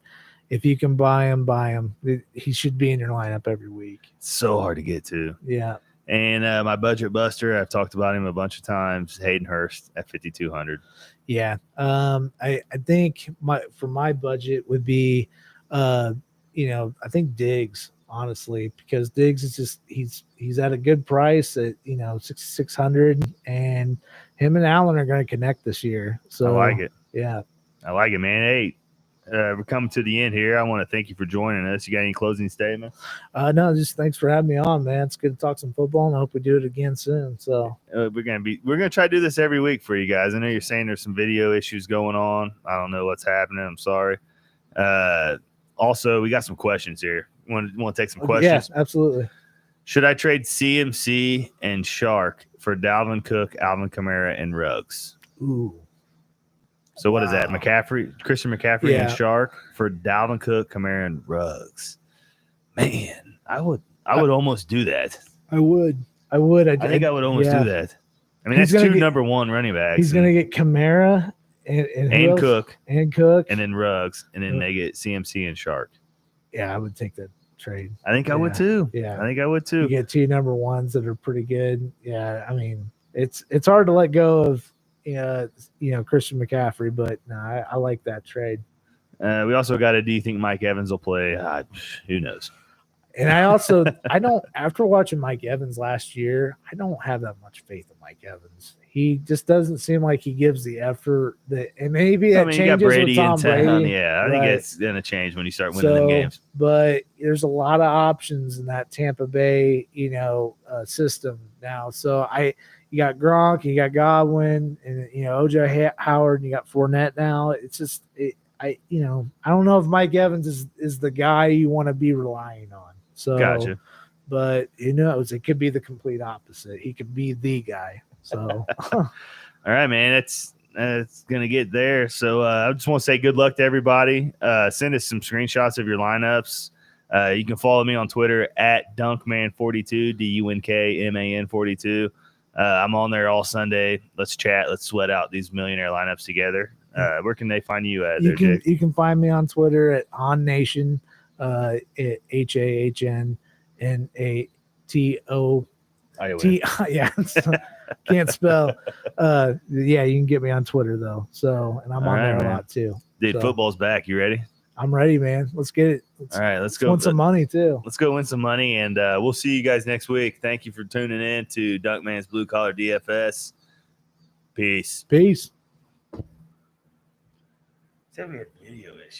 if you can buy him, buy him. He should be in your lineup every week. So hard to get to. Yeah. And my budget buster, I've talked about him a bunch of times, Hayden Hurst at 5,200. Yeah. I think for my budget would be, I think Diggs, honestly, because Diggs is just he's at a good price at 6,600, and him and Allen are going to connect this year. So I like it. Yeah. I like it, man. Hey, we're coming to the end here. I want to thank you for joining us. You got any closing statements? No, just thanks for having me on, man. It's good to talk some football, and I hope we do it again soon. So we're gonna try to do this every week for you guys. I know you're saying there's some video issues going on. I don't know what's happening. I'm sorry. Also, we got some questions here. Want to take some questions? Yeah, absolutely. Should I trade CMC and Shark for Dalvin Cook, Alvin Kamara, and Ruggs? Ooh. So what is that? Christian McCaffrey Yeah. and Shark for Dalvin Cook, Kamara, and Ruggs. Man, I would almost do that. I would. I think I would almost do that. I mean, He's that's gonna two number one running backs. He's going to get Kamara and who else? Cook, and Cook, and then Ruggs, and then they get CMC and Shark. Yeah, I would take that trade. I think I would too. Yeah, I think I would too. You get two number ones that are pretty good. Yeah, I mean, it's hard to let go of Christian McCaffrey, but no, I like that trade. We also got do you think Mike Evans will play? Who knows? And I don't, after watching Mike Evans last year, I don't have that much faith in Mike Evans. He just doesn't seem like he gives the effort and maybe that changes you got Brady with Tom in town. Brady. Yeah, I think it's going to change when you start winning them games. But there's a lot of options in that Tampa Bay, system now. So you got Gronk, you got Godwin, and OJ Howard, and you got Fournette now. It's just I don't know if Mike Evans is the guy you want to be relying on. So, gotcha. But it could be the complete opposite. He could be the guy. So, all right, man. It's going to get there. So I just want to say good luck to everybody. Send us some screenshots of your lineups. You can follow me on Twitter at Dunkman42, Dunkman 42. I'm on there all Sunday. Let's chat. Let's sweat out these millionaire lineups together. Where can they find you at? You can find me on Twitter at HahnNation, HAHNNATO. Yeah, can't spell. Yeah, you can get me on Twitter though. So, and I'm on there a lot too. Dude, football's back. You ready? I'm ready, man. Let's get it. All right, let's go win some money too. Let's go win some money, and we'll see you guys next week. Thank you for tuning in to Dunkman's Blue Collar DFS. Peace. Peace. Tell me a video issue.